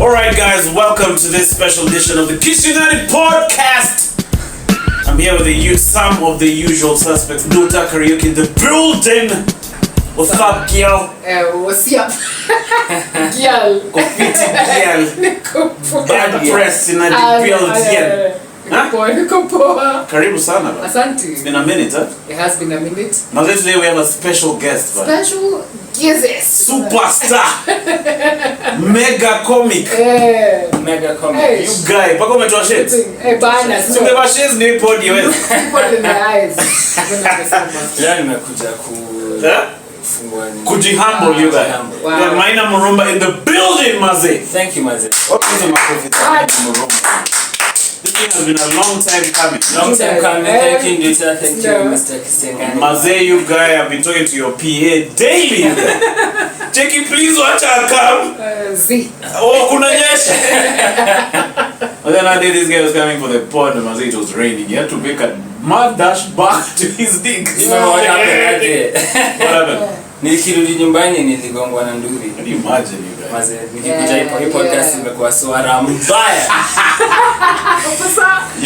Alright guys, welcome to this special edition of the Kiss United podcast. I'm here with some of the usual suspects. Nuta Karaoke in the building. What's up, girl? What's up? Girl. Confetti girl. Bad press in the building. Karibu sana. Asante. It's been a minute, huh? It has been a minute. Now today we have a special guest. Special guest. Superstar. Mega comic. Mega comic. Hey. You guy, pako umetoa shades? Bana. Tumeva shades ni podi wewe. Put in the eyes. Leo nimekuja Kujihumble you guys. Wow. Yeah, Maina Murumba in the building, maze. Thank you, maze. What is my profit? This thing has been a long time coming. Long time coming. Thank you, Ndita. Thank you, Mr. Kisengani. Maze, you guy have been talking to your PA daily. Jackie, please watch her come. Z. Oh, kuna nyesha. But then I did this guy was coming for the pod and Maze, it was raining. He had to make a mad dash back to his dick. You know what happened that day? What happened? Nikirudi nyumbani niligongwa na nduri. Can you imagine you guys? Maze, nikikuja hii podcast imekuwa swara mbaya.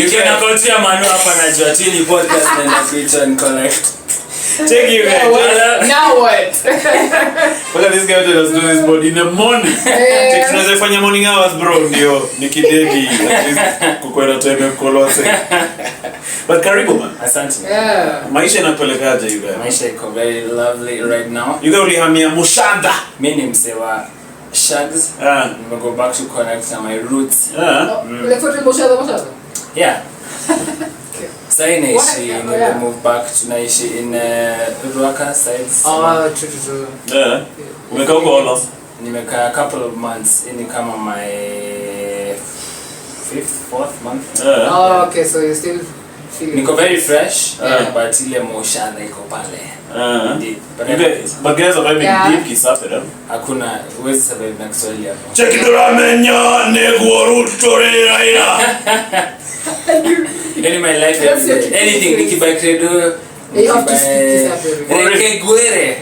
Ukiona kotia manu hapa najua tu ni podcast na nakuita collect. Take you guys. Now what? Look at this guy that does do this body in the morning. Tunaweza fanya morning hours bro ndio nikidedi at least kukwenda time kolose. But karibu man. Asante. Maisha inapelekaje you guys? Maisha iko very lovely right now. You guys ulihamia Mushanda. Mimi ni msewa Shags. I'm go back to connect to my roots. Let's put Moshada. Yeah. Sai naishi in move back tunaishi in Ruaka sides. Oh, true. Yeah. Umekaa huko how long? Nimekaa a couple of months in kama my 4th month. Oh, okay, so you still feeling Niko very fresh, but ile Moshada iko pale. Indeed. But guys are very deep kisafira. Hakuna uwezi survive na Kiswahili hapo. Check duramenya negorutore ina. In my life, anything nikibuy credo, you have to speak Kisafiri. Rekegwere.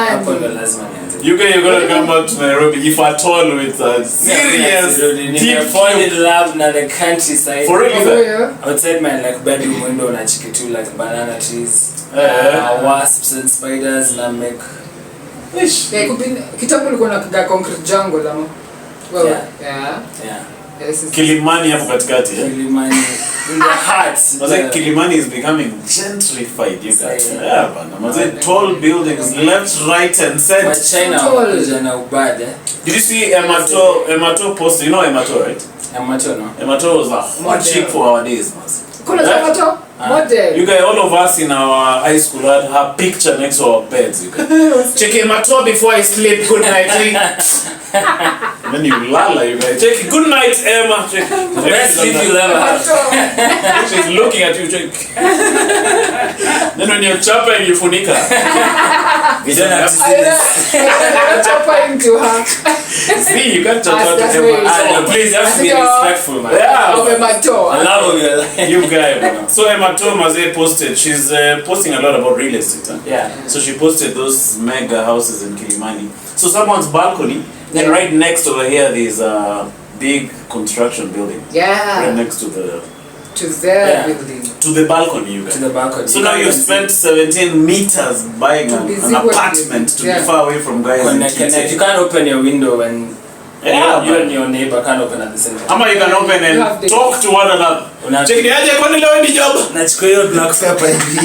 Hapo ndo lazima nianze. You guys are gonna come back to Nairobi if at all with a serious deep fall in love na the countryside. For real? Outside my like bedroom window unachiki tu like banana trees, wasps and spiders na make. Kitambo ulikuwa na concrete jungle ama? Well, yeah. Kilimani hapo katikati. Kilimani in the heart. Kilimani is becoming gentrified, you guys. Yeah, man. Tall buildings left, right, and center. But China wakujana ubade. Did you see Emato post? You know Emato, right? Emato, no. Emato was a hot chick for our days, man. Emato? Model. You guys, all of us in our high school had her picture next to our beds. You guys. Check Emato before I sleep. Good night. Then you lala, you guys. Check it. Good night, Emma. Check. The best sleep you'll ever have. She's looking at you. Check. Then when you're chopping, you funika. We don't have to see this. Chopping to her. See, you can't chop out to Emma. No, please, you have to be respectful, man. Yeah. Of Emato. I love of your life. You guys, man. So Emato Maze posted. She's posting a lot about real estate. Huh? Yeah. So she posted those mega houses in Kilimani. So someone's balcony. Then right next over here there's a big construction building. Yeah. Right next to the building. To the balcony, you guys. To the balcony. So now you've spent 17 meters buying an apartment to be far away from guys. Connect. You can't open your window and you and your neighbor can't open at the same time. Ama you can open and talk to one another. Check the aje kwani leo ni job. Nachukua hiyo black pepper hivi.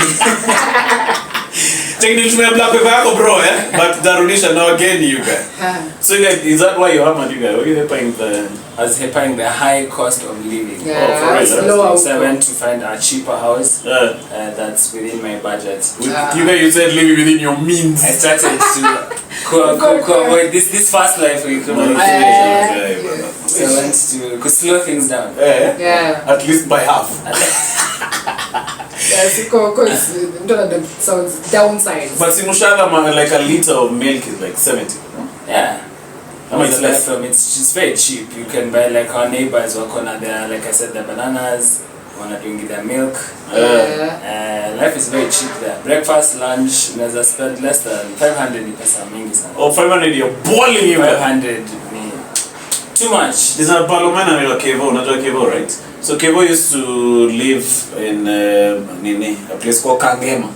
Check the black pepper yako bro, but darudisha now again you guys. So you guys, is that why you're hammered, you guys? What are you paying the? I was paying the high cost of living. Yeah, for real. So I went to find a cheaper house that's within my budget. You guys, you said living within your means. I started to avoid this fast life. So I went to slow things down. At least by half. Yes, because sounds downside. But Simushada, like a liter of milk is like 70. No? Yeah. It's less. It's very cheap. You can buy like our neighbors work on there, like I said, the bananas, wanna drink their milk. Life is very cheap there. Breakfast, lunch, unaweza spend less than 500 ni pesa mingi sana. Oh, 500 you're balling you. 500 ni Too much. There's a Palomena and Kevo, not Kevo, right? So Kevo used to live in a place called Kangema.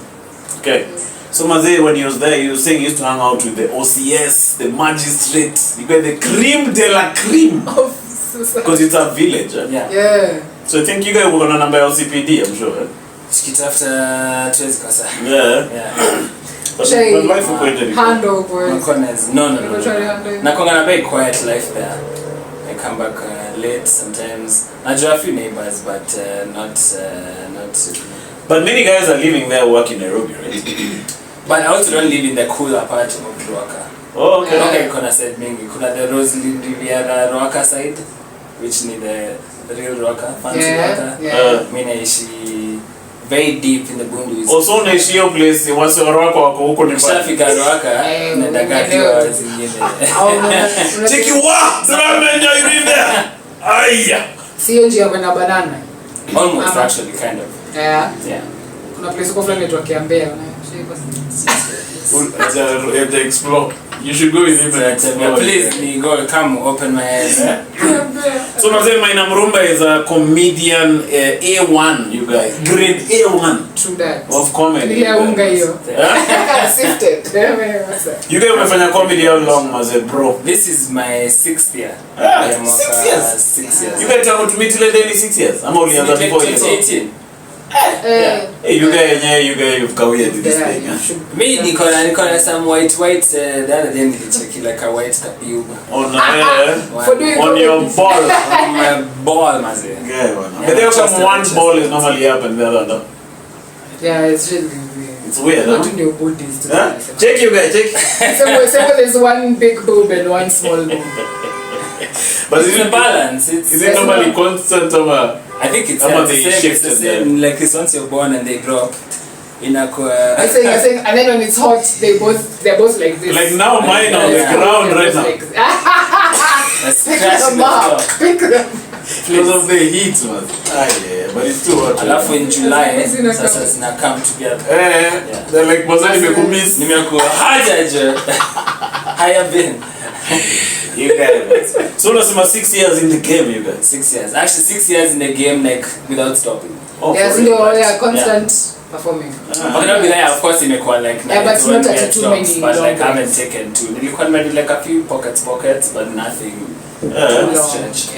Okay. So Maze, when he was there, he was saying he used to hang out with the OCS, the magistrates. You got the cream de la cream. Because it's a village. Yeah. So I think you guys were going to number LCPD, I'm sure. Skit after 20 kasa. Yeah. But life is quite difficult. Handle boys. No. Nakonga na very quiet life there. I come back late sometimes. I do a few neighbors, but not. But many guys are living there, work in Nairobi, right? But I also don't live in the cooler part of Ruaka. Oh, okay. Okay, kuna said mingi. Kuna the Roslyn Riviera Ruaka side, which need the real Ruaka, fancy Ruaka. Mina ishi very deep in the Bundus. Also, next year place, once you're Ruaka, huko ni Shafika Ruaka, nadagatiwa zingine. Check you what? Sramenya, you in there? Aya. Sio njia kwenda banana. Almost actually, kind of. Yeah. Kuna place kwa fulani tu Kiambea. To explore. You should go with him and explore. Please, me go come open my eyes. So Maina Murumba is a comedian A1, you guys. Grade A1. True that. Of comedy. Niliaunga hiyo. Sifted. You guys umefanya comedy how long, Maze, bro? This is my 6th year. 6 years? 6 years. You guys are going to meet till daily 6 years? I'm only under before 2018. Hey, you guys, you've career to this thing. Me, Nicola, some white, the other day, like a white tapiuba. On your ball. On my ball, Maze. Yeah, but there come one ball is normally up and the other. Yeah, it's really weird. It's weird, not in your bodies. Check you guys, check. So there's one big boob and one small boob. But it's a balance. Is it normally constant or? I think it's the same. Like this, once you're born and they drop. I think, and then when it's hot, they're both like this. Like now, mine on the ground right now. Pick them. Because of the heat, man. Yeah, but it's too hot. Alafu in July, sasa zina come together. They're like, Mazani nimekumiss. Nimekuwa hajaje. Haya been. You guys. So unasema 6 years in the game, you guys. 6 years. Actually 6 years in the game, like without stopping. Constant performing. Okay, of course imekuwa like but not at too many. But like I haven't taken too. Nilikuwa made like a few pockets, but nothing. Stretch.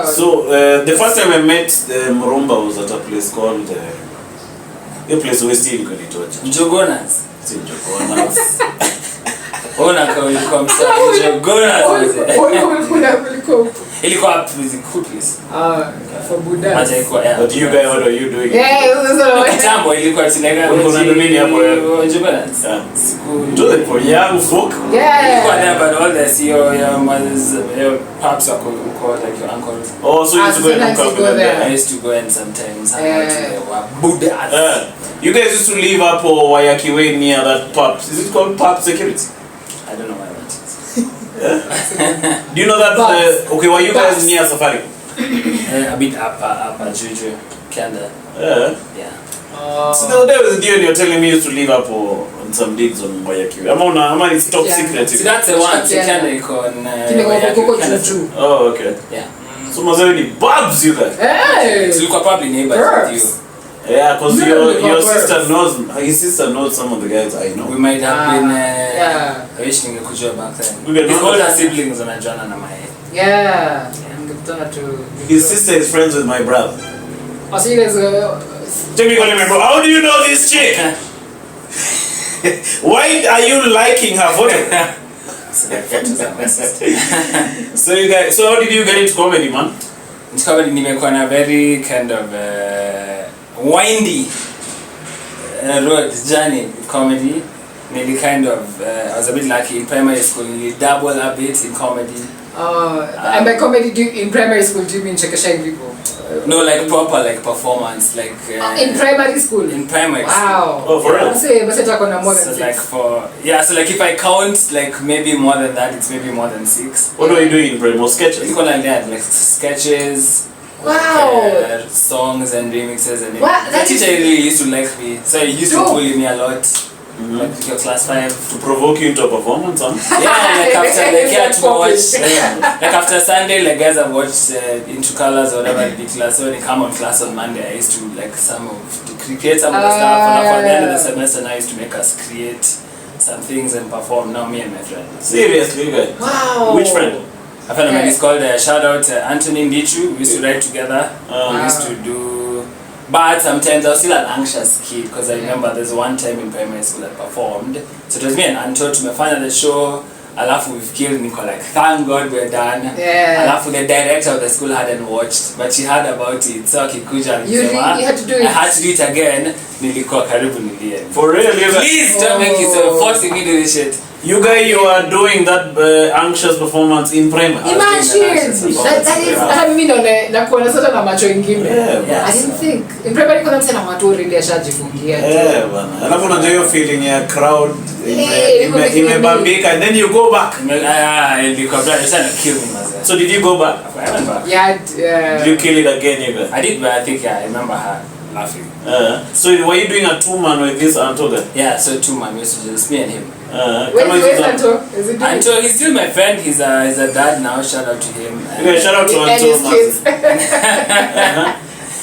So the first time I met Murumba was at a place called a place where still going to church. Jogonas. Still Jogonas. Ona kwa ilikuwa msanii Jogonas. Ilikuwa cool place. For Buddha. But you guys, what are you doing? Kitambo ilikuwa tinega. Kuna nini hapo? Jogonas. Do it for young folk. Ilikuwa there, but all the CEO, your mothers, your pops are called like your uncles. Oh, so you used to go and look up there. I used to go and sometimes hang out with Buddhas. You guys used to live up or Wayaki way near that pub. Is it called pub security? I don't know why that is. Do you know that? Okay, were you guys near Safari? A bit up Juju, Kanda. Yeah. So the other day was the day when you're telling me you used to live up on some digs on Wayaki. I'm it's top secret. So that's the one. Kanda on Wayaki. Oh, okay. Yeah. So Mazawi ni babs you guys. Hey. So you could probably neighbors with you. Yeah, because your sister knows, his sister knows some of the guys I know. We might have been wishing you could back then. His older siblings on a John and my Yeah. His sister is friends with my brother. Oh, so you guys Technically, my bro, how do you know this chick? Why are you liking her photo? So you guys, so how did you get into comedy, man? Into comedy, nimekuwa na very kind of windy road journey with comedy. Maybe kind of I was a bit lucky in primary school. You double a bit in comedy. And by comedy, in primary school, do you mean Chekashai people? No, like proper, like performance, like in primary school. In primary wow. school. Oh, for real? So like so like if I count, like maybe more than that, it's maybe more than 6. What were you doing in primary? More sketches? It's like that, like sketches. Wow. Songs and remixes and what? that teacher really used to like me, so he used to bully me a lot. like your class 5. To provoke you into a performance, huh? Yeah, like after like yeah, to watch Yeah. like after Sunday, like guys have watched Into Colors or whatever the class. So when they come on class on Monday, I used to like create some of the stuff, and at the end of the semester, now I used to make us create some things and perform. Now me and my friend. Seriously, you guys? Wow. Which friend? A friend of mine is called shout out Anthony Ndichu. We used to write together. We used to do, but sometimes I was still an anxious kid because I remember there's one time in primary school I performed. So it was me and Anto tumefanya the show. Alafu we've killed Nico, like thank God we're done. Yeah. Alafu the director of the school hadn't watched, but she heard about it. So akikuja You had to do it. I had to do it again. Nilikuwa karibu nilie. For real, you guys? Please don't make it so forcing me to do this shit. You guys, you are doing that anxious performance in primary. Imagine! That is, I mean, na kuona sasa na macho ingine. Yeah, I didn't think. In primary kuna msana watu already ashajifungia. Yeah, bana. Alafu unajua hiyo feeling ya crowd imebambika and then you go back. Nilikuwa trying to kill me myself. So did you go back? I went back. Yeah. Did you kill it again, you guys? I did, but I think I remember her laughing. So were you doing a 2-man with this Anto guy? Yeah, so 2 man, used to just me and him. Where's Anto? Is it Anto, he's still my friend. He's a dad now. Shout out to him. Okay, shout out to and Anto. his kids.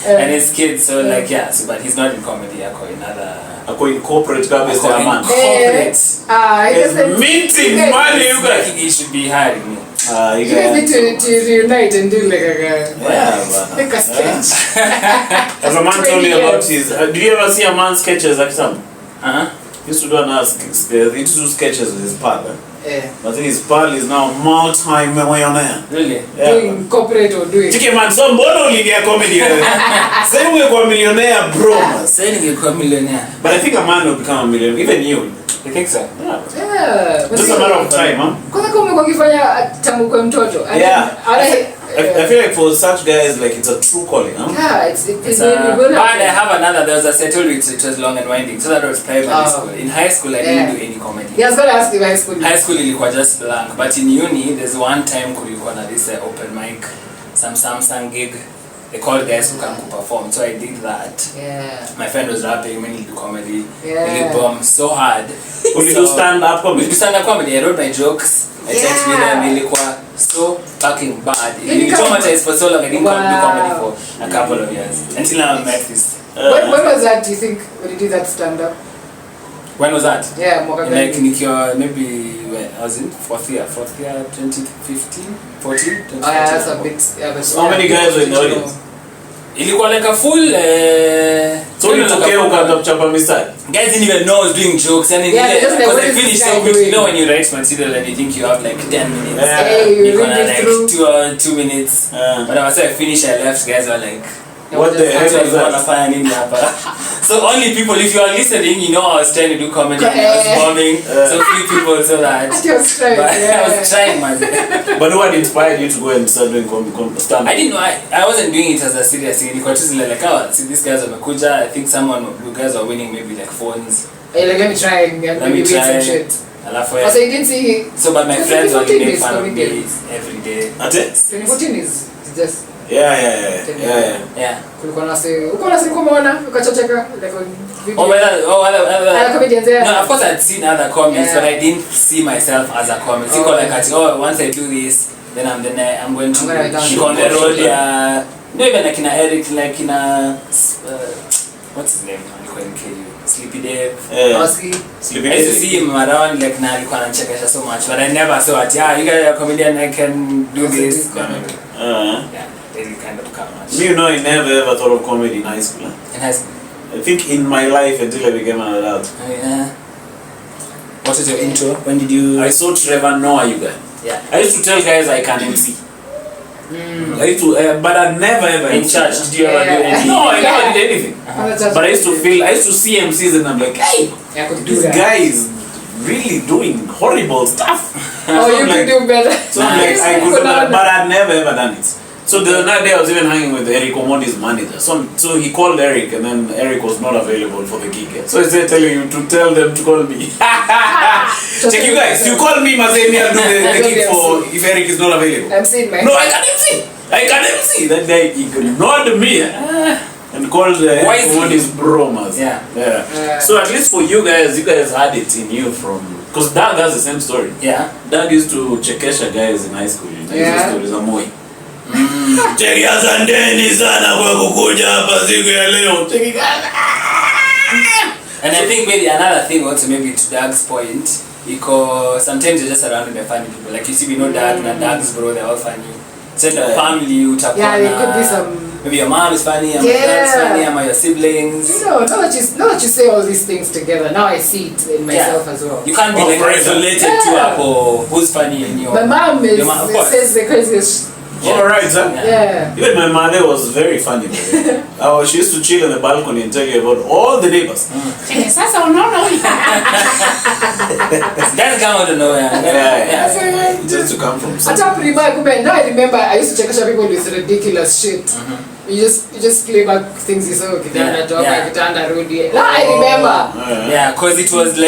And his kids. So like yeah, so but he's not in comedy. Ako in corporate kabisa man. Corporate. He doesn't. Minting money, you guys. He should be hiring me. You guys need to reunite and do like a sketch. As a man told me about his. Did you ever see a man sketches like some? He used to do he used to do sketches with his pal. Yeah. I think his pal is now multi-millionaire. Really? Yeah. Doing corporate or doing. Chike man, so mbona uliingia comedy wewe? Sasa ungekuwa millionaire bro. Say ningekuwa millionaire. But I think a man will become a millionaire. Even you. You think so? Yeah. Just a matter of time, huh? Kwanza kama umekuwa ukifanya tangu kwa mtoto. Yeah. I feel like for such guys, like it's a true calling, huh? Yeah, it's and I have another. There was a told you it was long and winding. So that was primary school. In high school, I didn't do any comedy. Yeah, I was gonna ask you high school. High school ilikuwa just blank, but in uni there's one time kulikuwa na this open mic, some Samsung gig. They called guys who can perform, so I did that. Yeah. My friend was rapping, we need to do comedy. Yeah. We did bomb so hard. Would you do stand-up comedy? We do stand-up comedy. I wrote my jokes. I checked with them. Ilikuwa so fucking bad. It traumatized for so long. I didn't do comedy for a couple of years until now I met this. When was that? Do you think when you did that stand-up? When was that? Yeah, like nikiwa maybe when I was in fourth year, 2015, 14. Oh yeah, that's a bit. Yeah, but how many guys were in the audience? Ilikuwa like a full. So you took care of chapa mistake. Guys didn't even know I was doing jokes, and because I finished so quickly. You know when you write material and you think you have like 10 minutes, you gonna read it through. like 2 minutes. But after I finished, I left. Guys were like, what the heck is that? So only people, if you are listening, you know I was trying to do comedy. And I was bombing. So few people saw that. I was trying, man. But what inspired you to go and start doing stand-up? I didn't know. I wasn't doing it as a serious thing. Because just like, oh, see these guys are Makuja. I think you guys are winning maybe like phones. Hey, like, let me try and maybe some shit. So you didn't see. So, but my friends were making fun of me every day. At it? 2014 is just. Yeah. Kulikuwa na se. Uko na se kuona ukachocheka like video. Other comedians there. No, of course I'd seen other comics, but I didn't see myself as a comic. So like once I do this, then I'm going to go on the road. No, even like in Eric, like in what's his name? Sleepy Dave. Sleepy I used to see him around like na alikuwa anachekesha so much, but I never saw it. Yeah, you guys are a comedian, I can do this. Yeah, they kind of come much. You know, I never ever thought of comedy in high school. In high school? I think in my life until I became an adult. Oh yeah. What is your intro? When did you? I saw Trevor Noah, you guys. Yeah. I used to tell guys I can MC. I used to, but I never ever in church. Did you ever do anything? No, I never did anything. But I used to see MCs and I'm like, hey, this guy is really doing horrible stuff. Oh, you could do better. So I'm like, I could do better, but I'd never ever done it. So the other day I was even hanging with Eric Omodi's manager. So he called Eric and then Eric was not available for the gig. So he said telling you to tell them to call me. Check you guys, you call me Mazemi, I'll do the gig for if Eric is not available. I'm saying man. No, I can MC. That guy ignored me. And called everybody's bromas. Yeah. So at least for you guys had it in you from... Because Doug has the same story. Yeah. Doug used to chekesha guys in high school. Yeah. Stories are moi. Cheki asanteni sana kwa kukuja hapa siku ya leo. Cheki. And I think maybe another thing also, maybe to Doug's point, because sometimes you're just around with the funny people. Like you see, we know Doug and Doug's bro, they're all funny. So in the family, utakuwa Yeah, there could be some... Maybe your mom is funny, or your dad's funny, or your siblings. No, now that you say all these things together, now I see it in myself as well. You can't be like isolated to who's funny in your... My mom says the craziest. Alright, huh? Yeah. Even my mother was very funny. She used to chill on the balcony and tell you about all the neighbors. Sasa unaona That's come out of nowhere. Yeah. Just to come from somewhere. Now I remember I used to check people with ridiculous shit. You just play back things you saw. Kitanda rudi. Now I remember. Yeah, because it was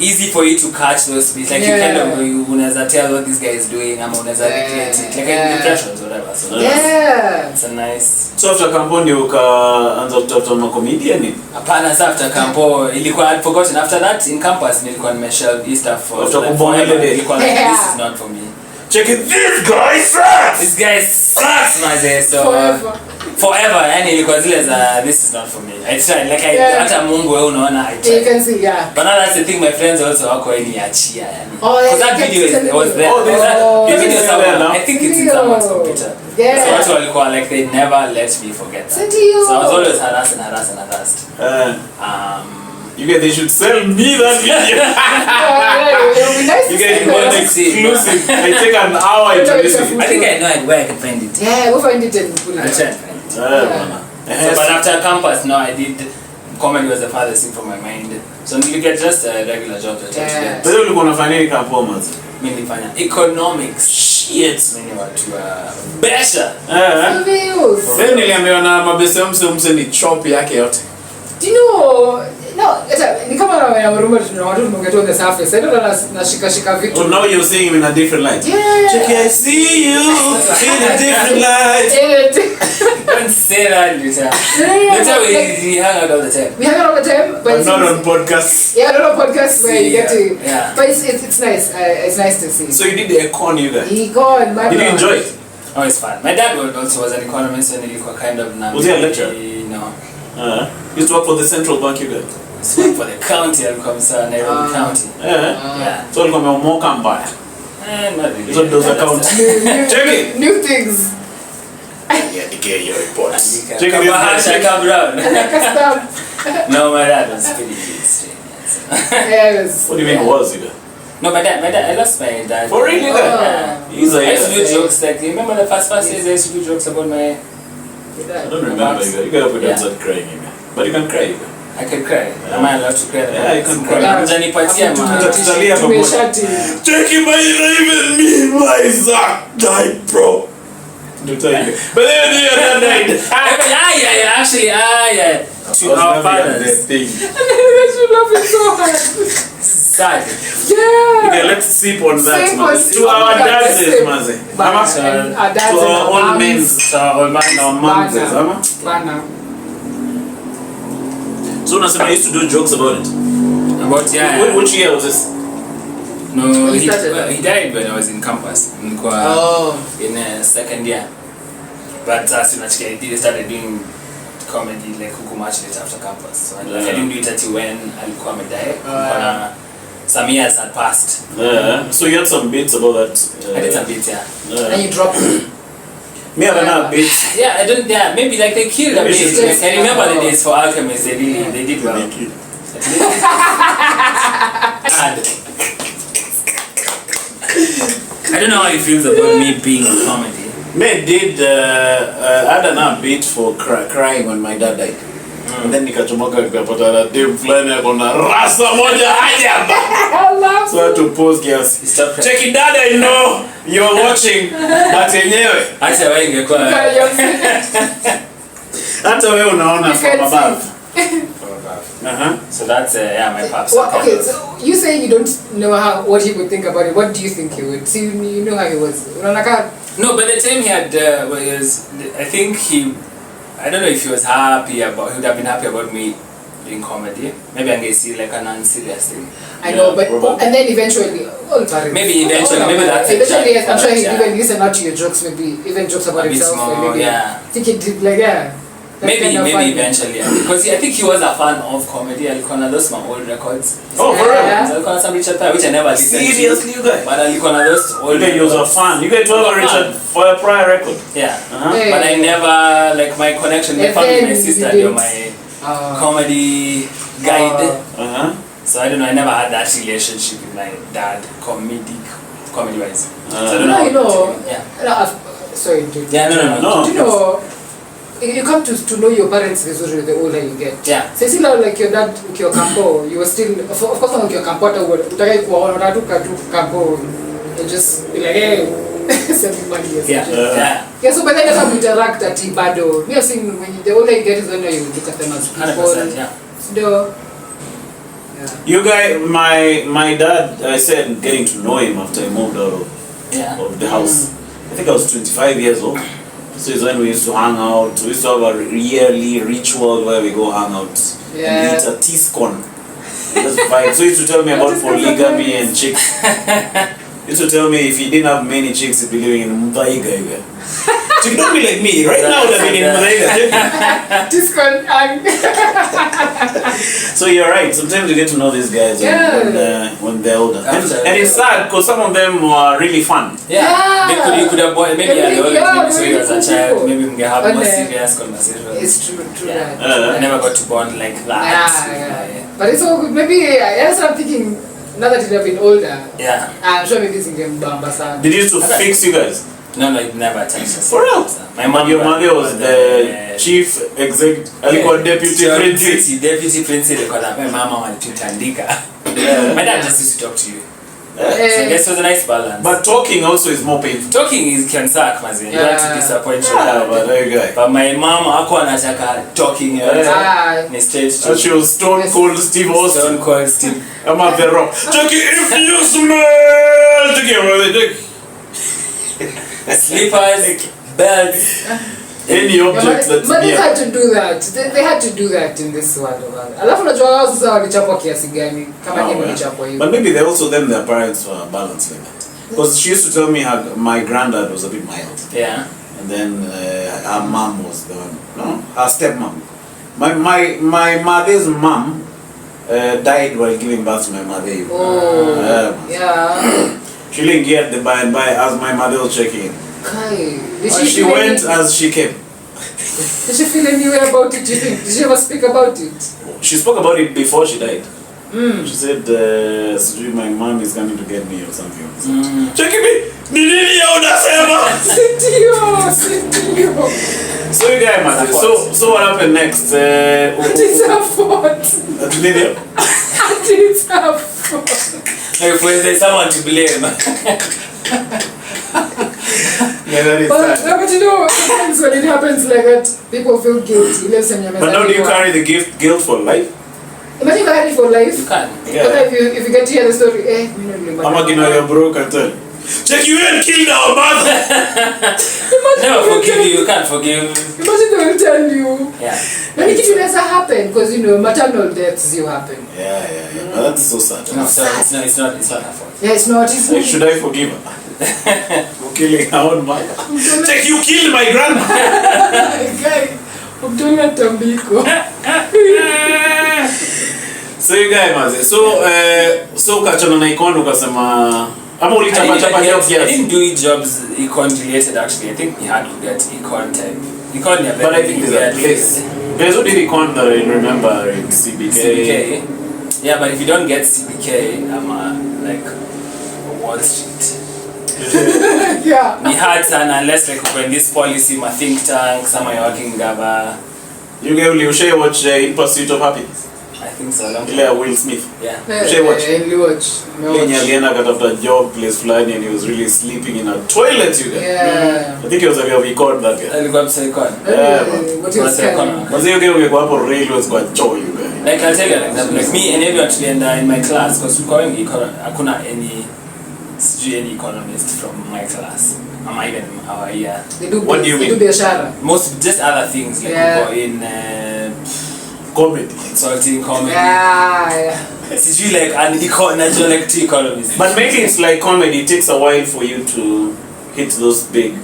easy for you to catch those beats. Like you kind of unaweza tell what this guy is doing, ama unaweza recreate it. Like impressions, whatever. So it's a nice. So after Campo ndio ukaanza kutafuta comedian? Hapana, sasa after Campo ilikuwa I'd forgotten. After that in campus nilikuwa nimeshelve stuff for after kubonga ilikuwa like this is not for me. Check it, this guy sucks! This guy sucks, man. So forever, yani ilikuwa zile za this is not for me. I tried, like hata Mungu wewe unaona I tried. You can see, yeah. But now that's the thing, my friends also wako niachia yani. Because that video was there. The video somewhere now. I think it's in someone's computer. Yeah. So watu walikuwa like they never let me forget that. So I was always harassed. You guys, they should sell me that video. You guys want exclusive. I take an hour to listen. I think I know where I can find it. Yeah, we'll find it and put it. I'll try and find it. So, but after campus, now I did comedy was the farthest thing from my mind. So you get just a regular job to get. But you want to find any performance? Mimi nilifanya economics. Shit. Mimi watu besha. Then niliambiwa na mabese mse ni chop yake yote. Do you know? No, ni kama na Maina Murumba na watu tumongetoa on the surface. I don't know shika vitu. Oh, now you're seeing him in a different light. Yeah. Check, I see you in a different light. Don't say that, Lisa. That's how we hang out all the time. We hang out all the time, but not on podcasts. Yeah, not on podcasts where you get to. Yeah. But it's nice. It's nice to see. So you did the econ, you guys. Econ, man. Did you enjoy it? Oh, it's fun. My dad also was an economist and he kind of. Was he a lecturer? No. You used to work for the central bank, you guys. Work for the county, Nairobi County. Yeah. So you're more company. Not really. So those accounts. Check it. New things. Yeah, get your reports. Check it. Custom. No, my dad was pretty extreme. Yes. What do you mean was it? No, my dad. I lost my dad. For really? Yeah. He's I used to do jokes like, remember the first days I used to do jokes about my... I don't remember. You gotta put that start crying. But you can cry. I can cry. Am I allowed to cry? Yeah, you can cry. Janipatia man. Check him out, even me, my Zach died, bro. Don't tell you. But then you died. Yeah. To our fathers. You love it so hard. Sad. Yeah. Okay, let's sip on that. To our dads, Maze. To our old men. To our old man. Our moms. So I used to do jokes about it. About Which year was this? No, he died when I was in campus. In second year. But as soon as I started doing comedy like huku much later after campus. So I didn't do it until when alikuwa amedie. Some years had passed. So you had some bits about that. I did some bits, yeah. And you dropped it. Me have another bit. Yeah, I don't. Yeah, maybe like they killed a bit. Like, I remember the days for Alchemist. They did well. I don't know how it feels about me being in comedy. Me did I had another bit for crying when my dad died. And then nikachomoka nikapata na dem fulani ako na rasa moja ajabu. So I had to pause kiasi. Check it, dad, I know you're watching. But yenyewe Acha wewe ingekuwa. hata wewe unaona from above. So that's my pops. Well, okay, so you say you don't know what he would think about it. What do you think he would? So you know how he was. No, by the time he had, I think he I don't know if he was happy about. He would have been happy about me doing comedy. Maybe I can see like an unserious thing. I know, but and then eventually, all parents. Maybe eventually, maybe that's eventually. Yes, I'm sure he yeah. even listen out to your jokes. Maybe even jokes about A bit himself. more, Or maybe yeah. think he did like yeah. Maybe Kind of funny. eventually, yeah. Because I think he was a fan of comedy. Alikuwa na those my old records. Oh, for real? Yeah. Alikuwa na some Richard Pryor, which I never listened to. Seriously, you guys? But alikuwa na those old You was a fan. You guys were Richard for a prior record. Yeah. Uh-huh. Hey. But I never, like my connection, my And family, then my sister, you they did- were my comedy guide. Uh-huh. So I don't know, I never had that relationship with my dad, comedy-wise. So I don't No, know. you know. Yeah. No, sorry. Dude. Yeah, no. No. Do you know? You come to know your parents vizuri the older you get. Yeah. So you see now like your dad ukiwa kampo, you were still of course kama ukiwa kampo hata utakai kuwaona utatoka tu kampo and just be like hey sending money or Yeah. something. Yeah. Yeah, so but then you have to interact at bado. Me I've seen when the older you get is when you look at them as people. 100%, yeah. So yeah. You guys, my dad, I said getting to know him after I moved out of the house. I think I was 25 years old. So it's when we used to hang out. We used to have a yearly ritual where we go hang out and eat a teascon. That's vibe. So he used to tell me about polygamy and chicks. He used to tell me if he didn't have many chicks, he'd be living in Mudaiga. So don't be like me. Right now, I've been in Mudaiga. Discount. So you're right. Sometimes you get to know these guys when they're older. And it's sad because some of them were really fun. Yeah. You could have bought maybe I always maybe so you as a child, people. maybe we can have But more then- serious conversations. It's true Yeah. that. I never got to bond like that. Yeah. But it's all good. Maybe that's what I'm thinking. Now that you have been older, Yeah. I'm sure maybe it's in Bamba sana. Did you used to fix you guys? No, it never touched us. For real? My mom. Your mother was the chief exec, alikuwa deputy principal. Deputy principal alikuwa na mama walitutandika. My dad just used to talk to you. So I guess it was a nice balance. But talking also is more painful. Talking can suck, mazi. You don't have to disappoint your Yeah, dad. but there you go. But my mom hakuwa anataka talking. Ni straight to. And she was stone cold Steve Austin. Stone cold Steve. I'm at the rock. Jackie, if you smell, Jackie, Slippers, belts. any object that's But they near. had to do that. They had to do that in this world. Alafu unajua wao sasa walichapwa kiasi gani kama Oh, ni yeah. walichapwa hivyo. But maybe they also their parents were balanced like that. Because she used to tell me my granddad was a bit mild. Yeah. And then her mom was the one, no, her stepmom. My mother's mom died while giving birth to my mother. Oh, yeah. She didn't get the by and by as my mother was checking in. Kai. She went as she came. Did she feel any way about it? Do you think? Did she ever speak about it? She spoke about it before she died. She said, my mom is coming to get me or something. Checking me. Nini ya unasema? Sitio. So you guys, man. So what happened next? It's her fault. Nini? It's her fault. If there's someone to blame. Yeah, that is sad. But you know, sometimes when it happens like that, people feel guilty. But now do you carry the guilt for life? Imagine you carry it for life. You can. Yeah. But if you get to hear the story, I'm going to broke and tell. Check, you ain't killed our mother. Never forgive you. You can't forgive. Imagine they will tell you. Yeah. Then it will never happen because you know maternal deaths you happen. Yeah. But that's so sad. No, so it's not her fault. Yeah, it's not. It's Like, not. should I forgive her? For killing her own mother? Check, you killed my grandma. Guy, Abdullah Tambiko. So you guys, maze. So ukachana na icon ukasema ama ulichapa jobs I yes. didn't do jobs econ related actually. I think we had to get econ type. Econ yeah, But I think there's a place. Guys, who did econ that I remember in CBK? CBK. Yeah, but if you don't get CBK, I'm like Wall Street. Yeah. Ni hard sana unless like when this policy my think tank, some are working gaba. You guys will share watch In Pursuit of Happiness. I think so. Ile Will Smith. Yeah. Share watch. Watch. Yenye alienda akatafuta job place fulani and he was really sleeping in a toilet you guys. Yeah. I think he was like a record that guy. Alikuwa econ. What you saying? But you guys ungekuwa hapo railways kwa choo you guys. Like I'll tell you an example. Like me and everyone together in my class, because we're going econ, hakuna any econ, any economist from my class. even yeah. They do. What do you They mean? do biashara. Most just other things like Yeah. in Comedy. consulting, comedy. Yeah. It's really like an like two economies. But maybe it's like comedy. It takes a while for you to hit those big.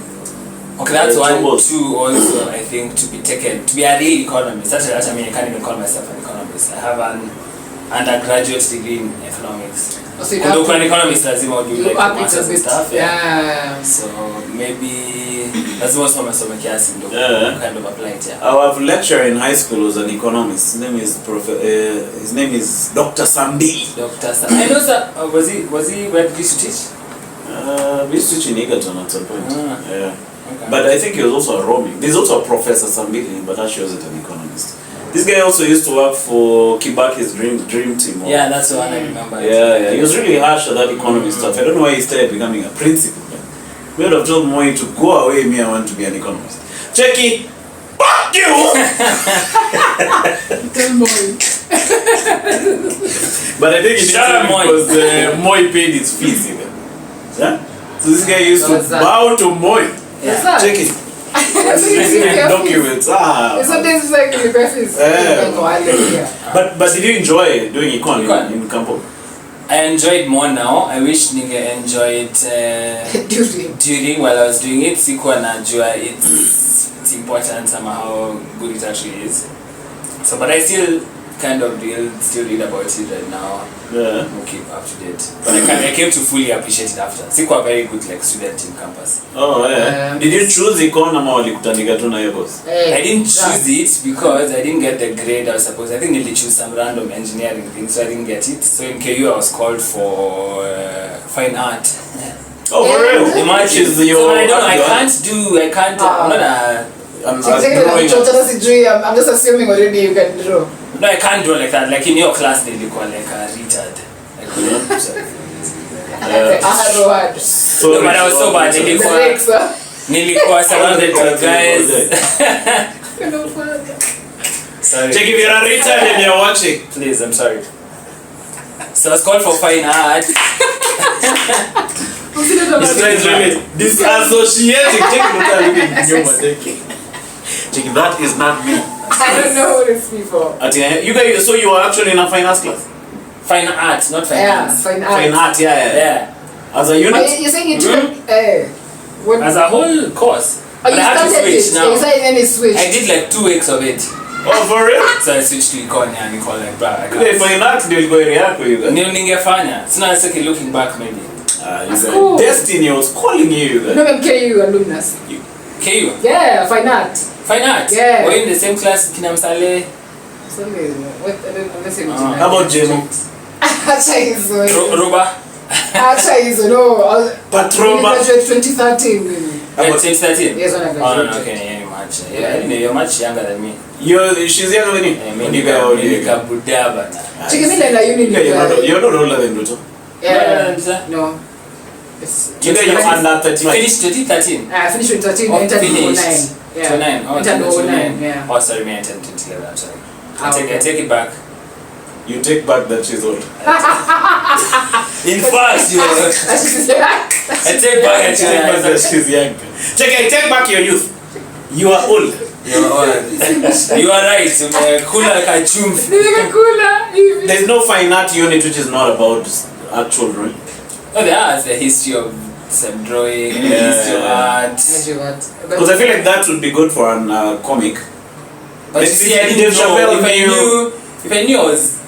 okay, that's one. Troubles. Two also, I think, to be a real economist. That's I mean, I can't even call myself an economist. I have an undergraduate degree in economics. So you Although have an economist lazima do you like up it a masters and bit. stuff. Yeah. So maybe lazima usome masomo kiasi ndo Yeah. kind of apply it. Yeah. Our lecturer in high school was an economist. His name is Dr. Sambi. Dr. Sa. I know sir. Was he where did he used to teach? We used to teach in Egerton at some point. Ah. Yeah. Okay. But I think he was also a roaming. There's also a Professor Sambi, but actually wasn't an economist. This guy also used to work for Kibaki's dream team. Yeah, that's the one I remember. Yeah. He was really harsh at that economy stuff. I don't know why he started becoming a principal. We would have told Moi to go away. Me, I want to be an economist. Checky, fuck you. Tell Moi. But I think it Shut up, Moi. because Moi paid his fees even. Yeah. So this guy used to What's that? bow to Moi. What's that? Check it. Documents. Sometimes it's like the preface. Yeah. But did you enjoy doing econ in Campo? I enjoyed more now. I wish nige enjoyed during while I was doing it. Sikuwa najua it's important somehow good it actually is. So but I still kind of still read about it right now. Yeah. We'll keep up to date. But I came to fully appreciate it after. Sikuwa very good like student in campus. Oh yeah. Did you choose econ ama walikutandika tu na hiyo course? I didn't choose it because I didn't get the grade I was supposed. I think they choose some random engineering thing, so I didn't get it. So in KU I was called for fine art. Oh, for real? Imagine. Which is your So I don't. I can't. I'm not a. I'm drawing. I'm just assuming already you can draw. No, I can't draw like that. Like in your class, they call like a retard. Like, So no, but I was so bad. Nilikuwa surrounded by guys. Sorry. Check if you're a retard and you're watching. Please, I'm sorry. So I was called for fine art. This guy is really disassociating. Check that is not me. I don't know what it's for. You guys, so you were actually in a finance class? Fine art, not finance. Fine art. Fine art, yeah. As a But unit? you're saying you took what? As a whole course. Oh, But you I had to started switch it. now. You started and it switched. I did like 2 weeks of it. Oh, for real? So I switched to econ and econ like bro. I Okay, can't. fine art ndio ilikuwa area yako you guys. Ndio ningefanya. Sina naseki looking back maybe. You That's guys. cool. Destiny was calling you guys. No, I'm KU alumnus. KU. Yeah, fine art. Fine art. Yeah. We're in the same class kina Msale. Sorry, what? I don't understand. How about Jemo? Acha hizo. Ruba. Acha hizo. No. Patroma. I graduated 2013. About 2013. Yes, when I Oh no, graduated. okay, yeah, much. Yeah, you're much younger than me. She's younger than you? Mimi nika budaba na. Chiki mimi na uni You're not older than Ruto. Yeah. Yeah. No. You guys are under 35. Finished 2013. I finished with 13, Oh, entered finished. 09. Yeah. 29. Oh, Entered 09, 29. yeah. Oh, sorry, me I entered 2011. I'm sorry. Ah, I take it back. You take back that she's old. In fact, you. I take back You take back that she's young. Check, I take back your youth. You are old. You are right. Kula kachumvi. Nimekula. There's no fine art unit which is not about actual drawing. Oh, there is the history of some drawing, the history of art. Because I feel like that would be good for an comic. But you see, I Dave didn't know. Chappelle If I knew I was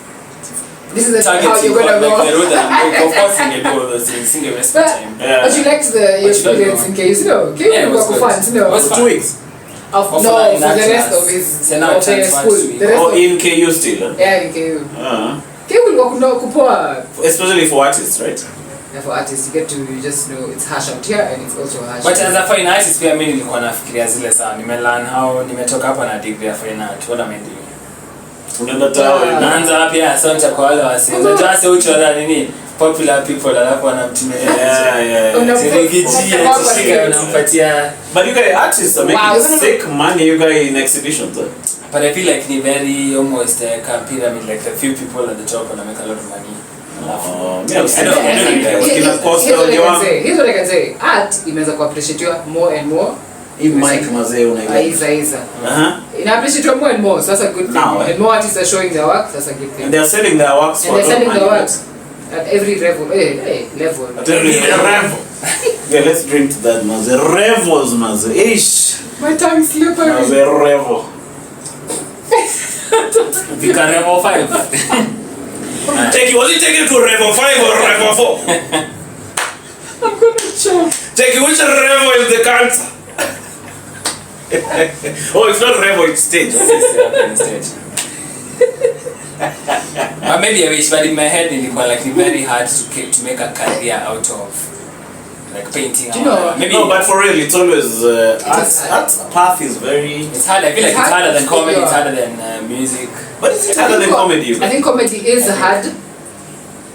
This is how targeting you're gonna like the go. road and of course you do all those things, single rest of the time. Yeah. But you liked your But you don't experience know. in case, you know. Yeah, it was for good. fun, you know. It was for fun. 2 weeks. No, for in that the rest class. of his So now of the transferred school. to The rest Or of in KU still. Huh? yeah, in KU. Uh-huh. KU will kupoa. Especially for artists, right? Yeah, for artists, you just know it's harsh out here and it's also harsh. But as a fine artist pia mimi nilikuwa nafikiria zile sana. Nimelearn how nimetoka hapa na degree ya fine art. What am I doing? Unaenda tao. Yeah. Naanza wapi asante kwa wale wasi. Unajua sasa uchora nini? Popular people alafu wanamtumia. Yeah. Sirigijia tushika unampatia. But you guys artists are making Wow. sick money you guys in exhibitions. Huh? But I feel like ni very almost like a pyramid, like a few people at the top and I make a lot of money. I don't Kina Costa uliwa. Here's what I can say. Art inaweza kuappreciatiwa more and more. Hii mic mazee unaelewa. Aiza. Ina appreciatiwa more and more. So that's a good thing. Now, and more artists are showing their work. That's a good thing. And they're selling their works for and they're selling money. their works at every level. Level. At every level. Yeah, let's drink to that, maze. Revels, maze. Ish. My tongue slippery. Maze revel. Vika Revo 5. Was it taken to Revel 5 or Revel 4? I'm gonna choke. Take which Revel is the cancer? Oh, it's not Revel, it's stage. But maybe I wish, but in my head ilikuwa like very hard to make a career out of like painting. Do you know? Maybe No, but for real, it's always art's path is very. it's hard. I feel like it's harder than comedy. It's harder than music. But is it harder than comedy? I think comedy is hard.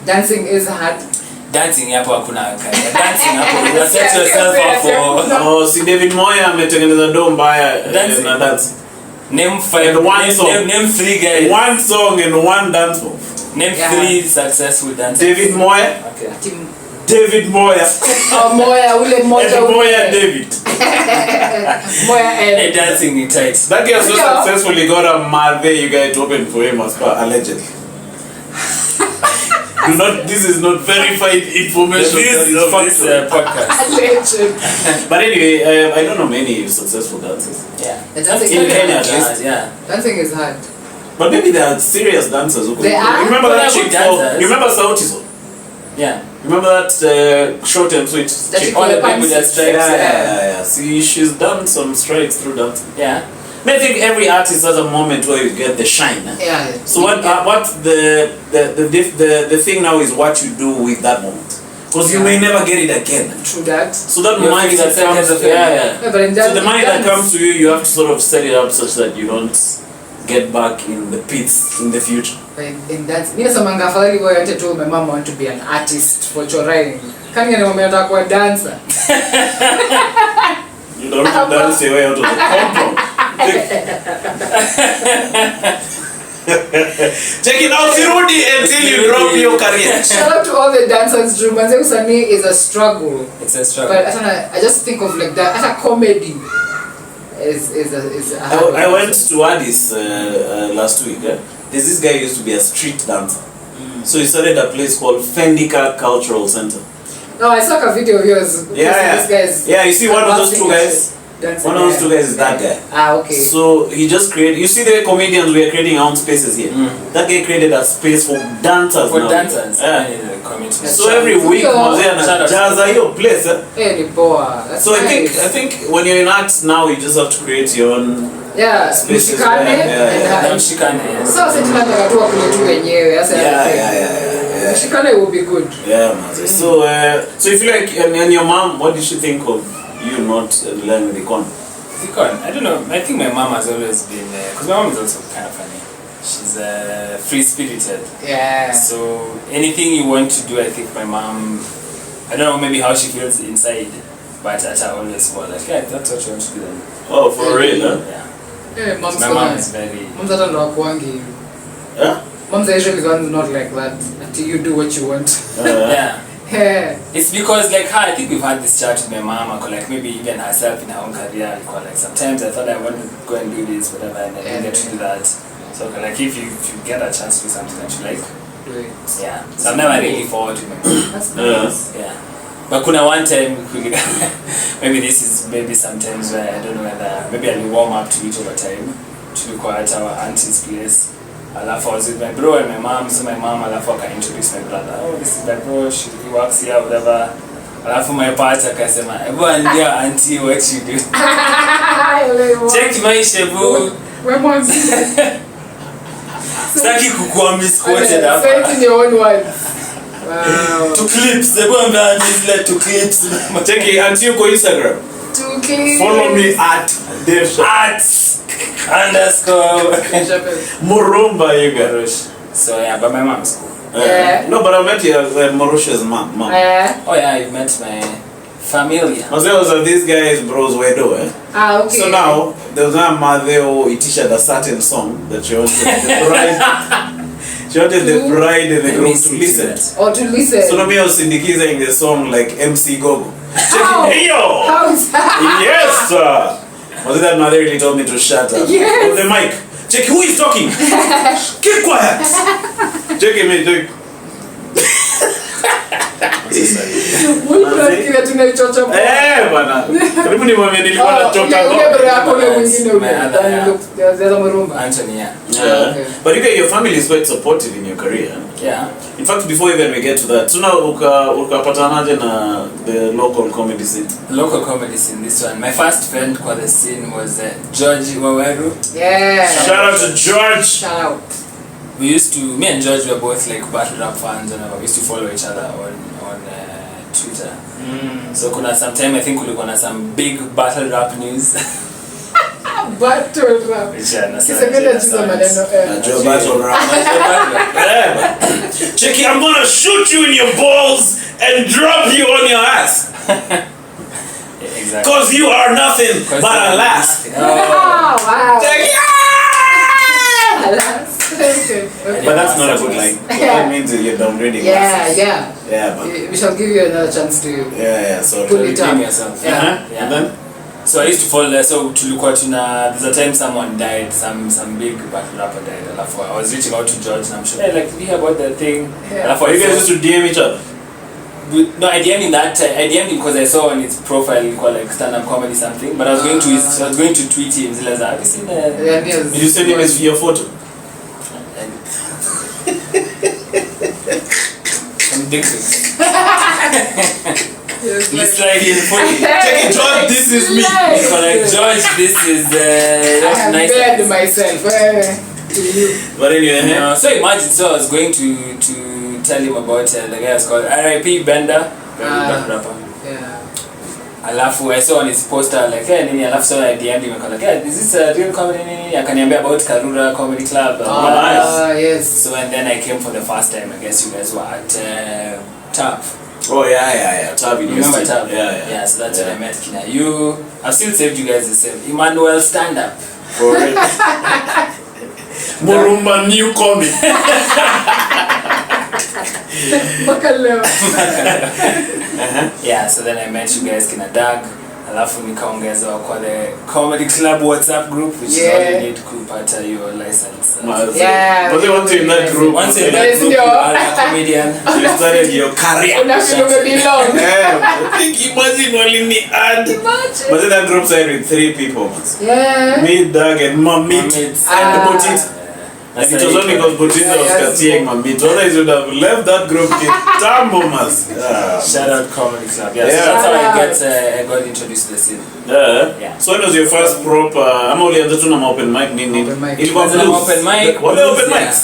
Dancing is hard. Dancing hapo hakuna career. Dancing hapo you set yourself up for. Oh, si David Moya ametengeneza do mbaya na dance. Name 5 And one song. Name 3 guys. One song and one dance move. Name 3 successful dancers. David Moya. Okay. David Moya. Moya ule moja And Moya David. Moya Hey, and dancing is tight. That guy so Yeah. successfully got a Marve you guys to open for him as per allegedly. This is not verified information. That is factual. Podcast. legend. But anyway, I don't know many successful dancers. Yeah. The dancing In is Kenya, hard. at least. Yeah. Dancing is hard. But maybe there are serious dancers who could. There are? You remember Well, that they're chick good for, dancers. you remember Sauti Sol? Yeah. Remember that short and sweet That chick? chick All the with people pants. that stripes. Yeah. See, she's done some strides through dancing. Yeah. I think every artist has a moment where you get the shine. Yeah. So what the thing now is what you do with that moment, because you may never get it again. True that. So that You're mind feeling that that comes, second of yeah. Yeah, but in So the mind that dance- comes to you, you have to sort of set it up such that you don't get back in the pits in the future. in dance. Mimi nasemanga afadhali wewe hata told my mom I want to be an artist for choraing. Kani ngani nataka kuwa dancer. You don't have to dance your way out of the compound. Check it out, Sirudi, until you drop your career. Shout out to all the dancers. Drew Manze usanii is a struggle. It's a struggle. But I just think of like that as a comedy is a hard I one. went to Addis last week. There's this guy who used to be a street dancer. So he started a place called Fendika Cultural Center. No, I saw a video of yours. Yeah. This guy's Yeah, you see one of those two guys? dancing. One of those two guys is that guy. Ah, okay. So he just created. You see the comedians, we are creating our own spaces here. That guy created a space for dancers. For now. dancers. Yeah. Community. So every week, Mozee Shout out. anajaza hiyo place. Ni poa. That's So nice. I think when you're in arts now, you just have to create your own. Yeah, spaces mshikane where- yeah. Na mshikane, yes. Sasa sisi tunataka tu wakule tu wenyewe. Sasa Yeah. mshikane will be good. Yeah, Mozee. So you feel like, and your mom, what did she think of you not learning with the con? I don't know. I think my mom has always been, because my mom is also kind of funny. She's free-spirited. Yeah. So anything you want to do, I think my mom, I don't know maybe how she feels inside, but at her always was like, yeah, that's what you want to do then. Oh, for real, huh? Yeah. Mom's My mom is very... Mom's hata ndo hakuangi hivi. Yeah? Mom's are usually the ones not like that until you do what you want. Yeah. Yeah. It's because like her, I think we've had this chat with my mom, like maybe even herself in her own career, like sometimes I thought I wanted to go and do this, whatever, and I didn't get to do that. So like if you get a chance to do something that you like, Do it. yeah. So I'm never really forward to my mom. That's nice. Yeah. But kuna one time, maybe this is maybe sometimes where I don't know whether, maybe I'll warm up to it over time. Tulikuwa at our auntie's place. Alafu I was with my bro and my mom, so my mom alafu aka introduce my brother. Oh, this is my bro, he works here, whatever. Alafu my part akasema, ebu andia auntie what you do. Check my shebu. My mom's Sitaki kukuwa misquoted hapa. say it in your own words. Wow. To clips, ebu ambia auntie to clips. Check it, auntie uko Instagram. Two clips. Follow me at Dave Murumba, you guys. So yeah, but my mom's cool. Yeah. No, but I met your Mauritius mom. Oh yeah, you met my familia. Mzee was these guys bros wedo, eh? Ah, okay. So now there's a mother who itisha a certain song that she wants to right. She wanted the bride and the Let groom me to see listen. that. Or to listen. So now I was syndicating the song like MC Gogo. How? Hey yo! How is that? Yes, sir. Was it that mother really told me to shut up? Yes. On the mic. Check who is talking. Keep quiet. Check him in. Check. Kile tunaichocha kwa. Bana. Karibu ni mwambie nilikuwa nachoka Ule ngoma. bro yako ule mwingine ule. My other, yeah. There's a Murumba. Anthony, yeah. Yeah. Okay. But your family is quite supportive in your career. Yeah. In fact, before even we get to that, tuna ukapatanaje na the local comedy scene? Local comedies in this one. My first friend for the scene was George Waweru. Yeah. Shout out to George. Shout out. Me and George were both like battle rap fans, and we used to follow each other on Twitter. So kuna sometime I think kulikuwa na some big battle rap news. Battle rap. Kisemele chiza maneno. Joe battle rap. Checky, I'm gonna shoot you in your balls and drop you on your ass. Exactly. Cause you are nothing but a lass. Oh. Wow. Checky, Alas. Okay. but that's not a good line. That means you're downgrading. Yeah, lasses. yeah. Yeah, but We shall give you another chance to yeah, sorry. pull it up. Redeem yourself. Yeah. Yeah. And then So I used to follow. So tulikuwa there's a time someone died, some big battle rapper died. Alafu I was reaching out to George and I'm sure, hey, like, did you hear about that thing? Yeah. Alafu you guys used to DM each other. No, I DM'd him that time. I DM'd him because I saw on his profile called like stand-up comedy something. But I was going to tweet him. Zile za, have you seen Yeah, yes. Did you send him your photo? Some dick pics. Yes, He's like, he's funny. Check it, George, this is me. He's like, George, this is I have nice. bared myself to you. But anyway, So imagine, so I was going to tell him about the guy was called R.I.P. Bender, very rapper. Yeah. Alafu I saw on his poster like, hey, nini, alafu so I DM'd him like, hey, is this a real comedy nini? Akaniambia about Karura Comedy Club. Yes. So and then I came for the first time. I guess you guys were at TAP. oh yeah. Tab You remember TAP? Yeah. So that's when I met Kina. I've still saved you guys the same. Emmanuel stand-up. For it. Murumba new comic. Yeah, so then I met you guys Kina Doug. Alafu nikaongezewa kwa the Comedy Club WhatsApp group, which is all you need kupata your license. Yeah. But they want you in that group. Once in that group, you are a comedian. You started your career. Unafeel umebelong. I think imagine only me add. Imagine. But then that group started with 3 people. Yeah. Me, Doug, and Mamit. And Botit. And it was only because Botita was carrying Mamit. Otherwise, you would have left that group kitambo mas. Shout out Comedy Club. Yeah, Yeah. so that's how I got introduced to the scene. Yeah. So when was your first proper? I'm only at the tuna open mic. Open mic. It was An open mic. What are open Yeah. mics?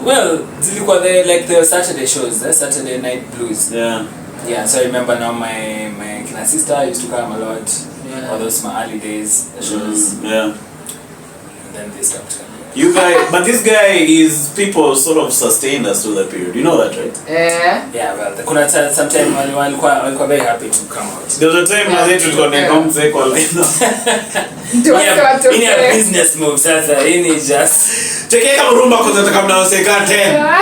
Well, zilikuwa the Saturday shows, the Saturday night blues. Yeah. Yeah, so I remember now my kina sister used to come a lot. Yeah. All those my early days, the shows. Yeah. And then they stopped coming. You guys, but this guy is people sort of sustained us through that period. You know that, right? Yeah. Yeah, well, kuna sometime walikuwa very happy to come out. There was a time Yeah. when tulikuwa na komze kwa lena. Ndio watu In a business move, sasa ini just Tekeka Murumba kwa nataka mnaoseka tena.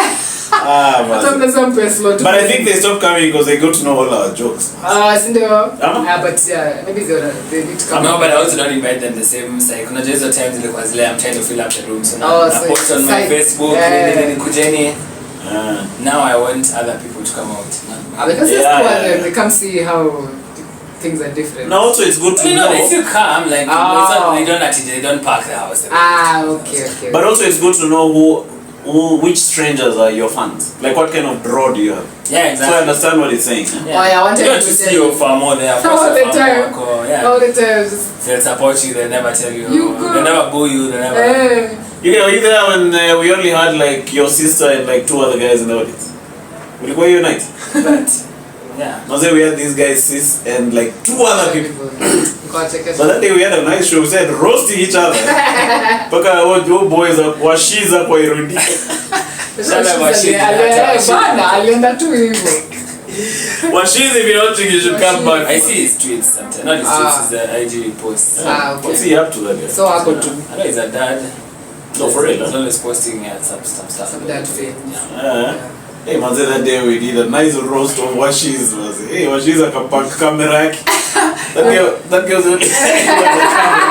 Hata mnaweza mpe slot. But I think they stopped coming because they got to know all our jokes. Sindio. Ama? But yeah, maybe they need to come. no, but I also don't invite them the same side. Kuna hizo times zilikuwa zile I'm trying to fill up the room, so now I so post on my side. Facebook, Yeah. nini kujeni. Now I want other people to come out. Because it's Yeah, cool, yeah. they come see how things are different. Now also it's good to You know, know. they still come, like, it's not, they don't park the house. Okay. But also it's good to know which strangers are your fans. Like what kind of draw do you have? Yeah, So I exactly. understand what it's saying. Yeah. Oh, yeah, I wanted you want to to tell see you. your farmer there. All the time. Yeah. All the time. Just, They'll support you, they'll never tell you. You go. They'll never boo you, they'll never. You know, either when we only had like your sister and like 2 other guys in the audience. Will go unite? But, yeah. Now say we had these guys, sis, and like 2 other people. Got check it. But that day we had a nice show. We said roasting each other. Paka what boys up, washiza kwa irudi. Bana, alienda tu hivyo. Washiza, if you're watching, you should come back. I see his tweets sometimes. Not his tweets, his IG posts. Okay. What's he up to that guy? So ako tu. I know he's a dad. So for real, He's always posting some stuff. Some that fame. Hey, manze, that day we did a nice roast of Washiz. Hey, Washiz akapack camera yake. That girl's only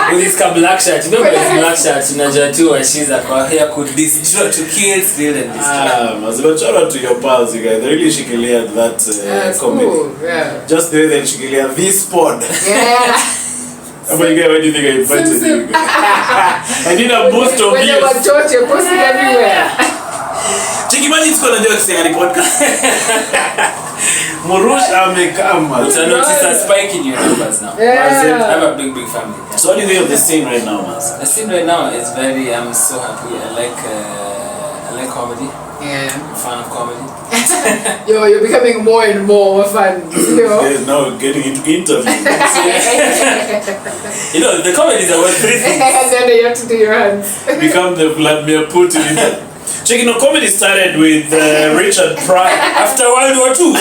with his black shirt. You know, with his black shirt, unajua tu Washiz kwa here could destroy to kill, steal and destroy. Manze, but shout out to your pals, you guys. They really shikilia that comedy. Cool. Yeah. Just the way they shikilia this pod. Yeah. How you guys, why do you think I invited you? I need a boost of When they were views. taught, you're posting everywhere. Chiki imagine it's gonna do a podcast. Murush amekama. So I noticed a spike in your numbers now. Yeah. I have a big family. Yeah. So what do you think of the scene right now, man? The scene right now is very. I'm so happy. I like comedy. Yeah. I'm a fan of comedy. You're becoming more and more fun. You know? Yes, now we're getting into interviews. You know, the comedies are worth 3 things. And then you have to do your hands. Become the Vladimir Putin. Chiki, no, comedy started with Richard Pryor. After World War II.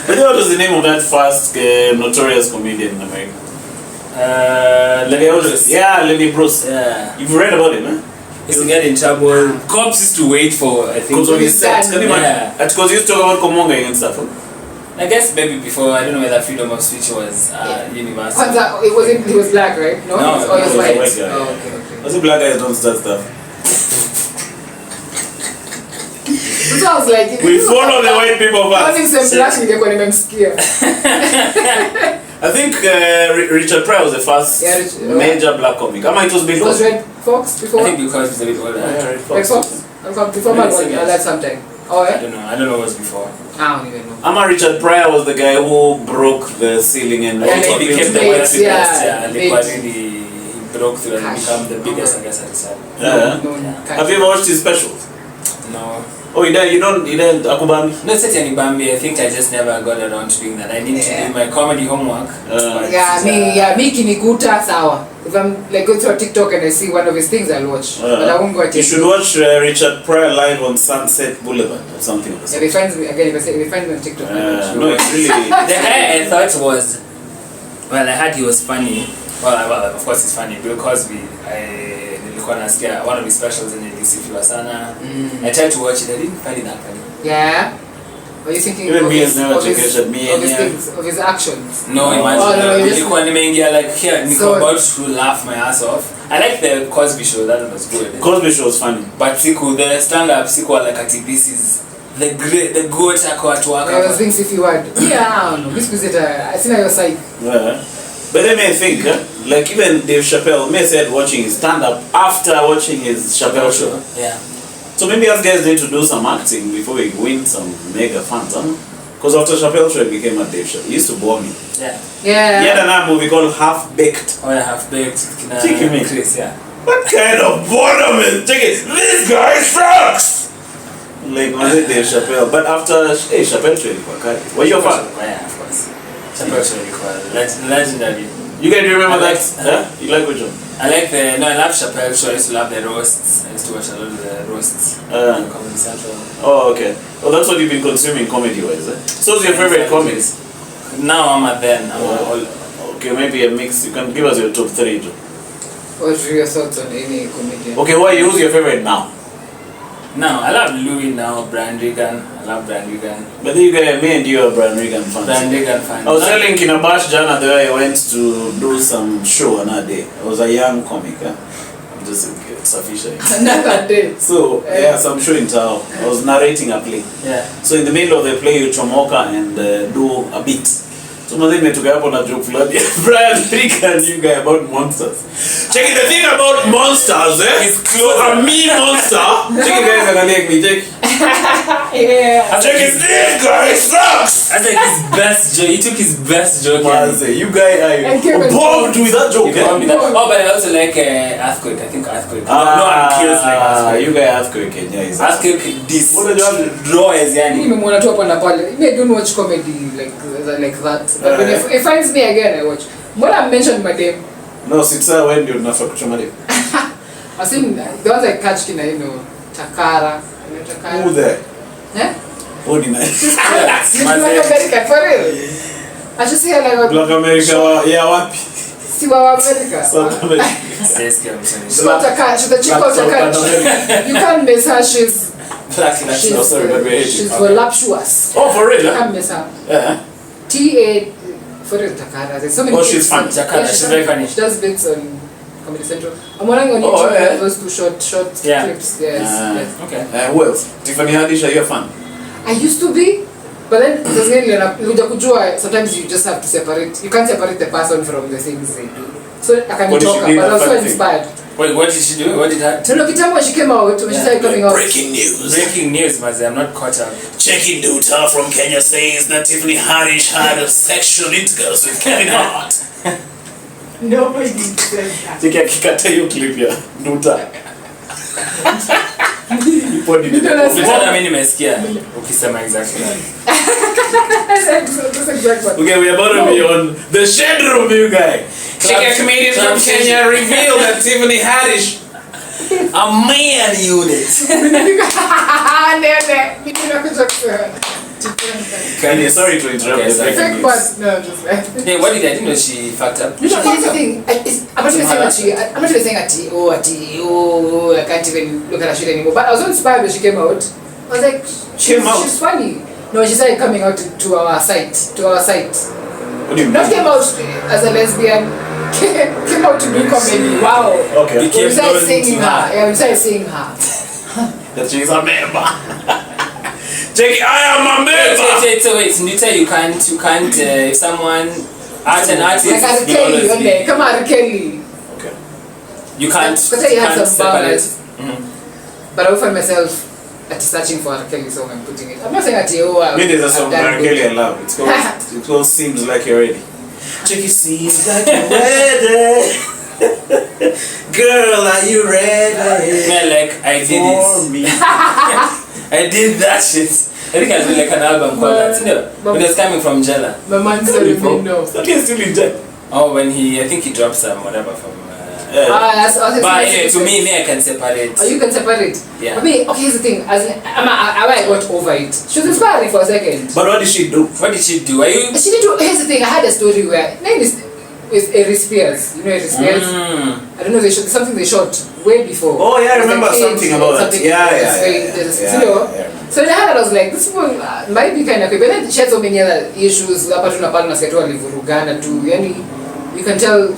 But what was the name of that first notorious comedian in America? Lenny Bruce. Yeah, Lenny Bruce. Yeah. You've read about him, eh? He used to get in trouble. Cops used to wait for, I think. Because on his set, can you imagine? Yeah. Because he used to talk about Komonga and stuff. Huh? I guess maybe before, I don't know whether freedom of speech was universal. Kwanza, he was black, right? No, No, he was he was white. a white guy. Oh, okay. I see black guys don't start stuff. So I was like, We follow the white people Having first. some black nigga when nimemsikia. I think Richard Pryor was the first major black comic. It was It before. was Red Fox before? I think because he's a bit older. Yeah, Red Red Fox? Before my one, that sometime. Oh I yeah? don't know what was before. I don't even know. Richard Pryor was the guy who broke the ceiling and Yeah, He became the Mate, best. yeah, And mate. he broke through and become the biggest, I guess, at the time. Yeah. No, Have you ever watched his specials? No. Oh, you didn't Akubami? Not such any Bambi. I think I just never got around to doing that. I need to do my comedy homework. But, me kinikuta sawa. If I'm like going through TikTok and I see one of his things, I'll watch. But I won't go at You should watch Richard Pryor live on Sunset Boulevard or something of the If sort. he finds me again, if he finds me on TikTok, I'll watch. No, it's really. the guy I thought was, well, I heard he was funny. Well, of course he's funny because nilikuwa nasikia one of his specials in ilisifiwa sana. I tried to watch it. I didn't find it that funny. Yeah. Are you thinking Even of me his, has never of his, checked me of his and things, of his actions? No, Oh, imagine. no, you just- Nilikuwa nimeingia like here, niko So- about to laugh my ass off. I like the Cosby Show. That was good. Cosby Show was funny. But the stand-up like ati this is the goat ako at work. I was thinking if you had. Yeah, I don't know. This was it. I see your side. Yeah. But then I think, like even Dave Chappelle, may said watching his stand-up after watching his Chappelle show. Yeah. So maybe us guys need to do some acting before we win some mega fans, huh? Because after Chappelle show, it became a Dave show. It used to bore me. Yeah. Yeah. He had another movie called Half Baked. Oh, I have baked. Chicken meat. Chris, yeah. What kind of boredom is chicken? This guy sucks! Like, was it Dave Chappelle? But after, Chappelle show, were you a fan? Yeah, of course. Chappelle show legendary. You guys remember I that? liked- Yeah? You like which one? I love Chappelle show. I used to love the roasts. I used to watch a lot of the roasts. on Comedy Central. Oh, okay. Well, that's what you've been consuming comedy-wise, eh? So what's your favorite comedies? Now I'm at then. I'm all. Okay, maybe a mix. You can give us your top 3 too. What's your thoughts on any comedian? Okay, who's your favorite now? Now I love Louis now. Brian Regan. I love Brian Regan. But then you guys, me and you are Brian Regan fans. Brian Regan fan. I was telling Kinabash Jana the way I went to do some show another day. I was a young comic. I'm just sufficient. Another day. So, yeah, some show in town. I was narrating a play. Yeah. So in the middle of the play, you chomoka and do a bit. So mazee nimetoka hapo na joke fulani. Brian Regan, you guy about monsters. Check it, the thing about monsters, He's close. So a mean monster. Check it, guys, angalia me, check. Yeah. Check it, this guy sucks. That's like his best joke. He took his best joke. Mazee, you guy And came are and bombed with that joke. You call me that. Oh, but I also like Earthquake. I think Earthquake. No one kills like Earthquake. You guy earthquake, yeah, is Earthquake this. What did you have? Draw as yani. Nimemwona tu hapa na pale. Me, I don't watch comedy like that. But when it finds me again, I watch. Mbona mentioned my name? No, sitsa when you nafa kuchoma dem. I seen the ones I catch kina Takara. Who there? Yeah? Who did I? Black American, for real. I just say like Black America, yeah, wapi? Si wa America. South America. Yes, girl, I'm sorry. She's not a cat. She's a chick out a cat. You can't miss her. She's Black, No, sorry, but we're she's Okay. voluptuous. Oh, for real? You Huh? can't miss her. Yeah. T.A. For real, Takara. There's so many. Oh, she's kids. funny. Takara, she's very funny. She does bits on Comedy Central. I'm wondering on Oh, YouTube yeah. those two short Yeah. clips. Yes. yes. Okay. Who else? Tiffany Haddish, are you a fan? I used to be, but then unakuja kujua, sometimes you just have to separate. You can't separate the person from the things they do. So I can What did she talk, do but that I was so funny thing? inspired. Wait, what did she do? What did that? So look, when she came out, when she Yeah. started coming out. Breaking news. Breaking news, but I'm not caught up. Checking Nuta from Kenya says that Tiffany Haddish had sexual intercourse with Kevin Hart. Nobody said that. Cheki akikata hiyo clip ya Nuta. Mbona mimi nimesikia ukisema exactly that. That's exactly what. Okay, we are about to be on the shed room, you guy. Checking a comedian from Kenya revealed that Tiffany Haddish, a man unit. Kanye, sorry to interrupt. Okay, sorry. Fake but no, just like. Hey, what did I didn't know she fucked up? You know, here's the thing. I'm not even saying that I'm not even saying that I can't even look at her shit anymore. But I was so inspired when she came out. I was like, she's funny. No, she started coming out to our site. What do you mean? Not came out as a lesbian. Came out to do comedy. Wow. Okay. Became We started known singing to her. Yeah, we started singing her. That she's a member. Check it, I am a member. Wait, Nita, you can't, if someone, an artist, Like R. will Kelly, always be- okay? Come on, R. Kelly. Okay. you can't, Because I have some separate. bangers. But I find myself at searching for R. Kelly song and putting it. I'm not saying that Maybe there's a I've song done by good. Kelly I love. It all seems like you're ready. Check it, seems like you're ready. Girl, are you ready? Man, like, I did For this. me. I did that shit. I think I did like an album called that, you know, when it was coming from Jella. My man said me no. That is still in jail. Oh, when I think he dropped some whatever from. That's But anyway, to me, I can separate. Oh, you can separate. Yeah. I mean, okay, here's the thing. I got over it. She was inspiring for a second. But what did she do? What did she do? Are you? She did do. Here's the thing. I had a story where name is Ari Spears. You know Ari Spears? I don't know. They shot something. They shot way before. Oh yeah, I There's a remember kid, something about that. something- Yeah. there's a video. So in the head I was like, this one might be kind of cool. But then she had so many other issues. Hapa tu na pale nasikia tu walivurugana tu. Yani, you can tell.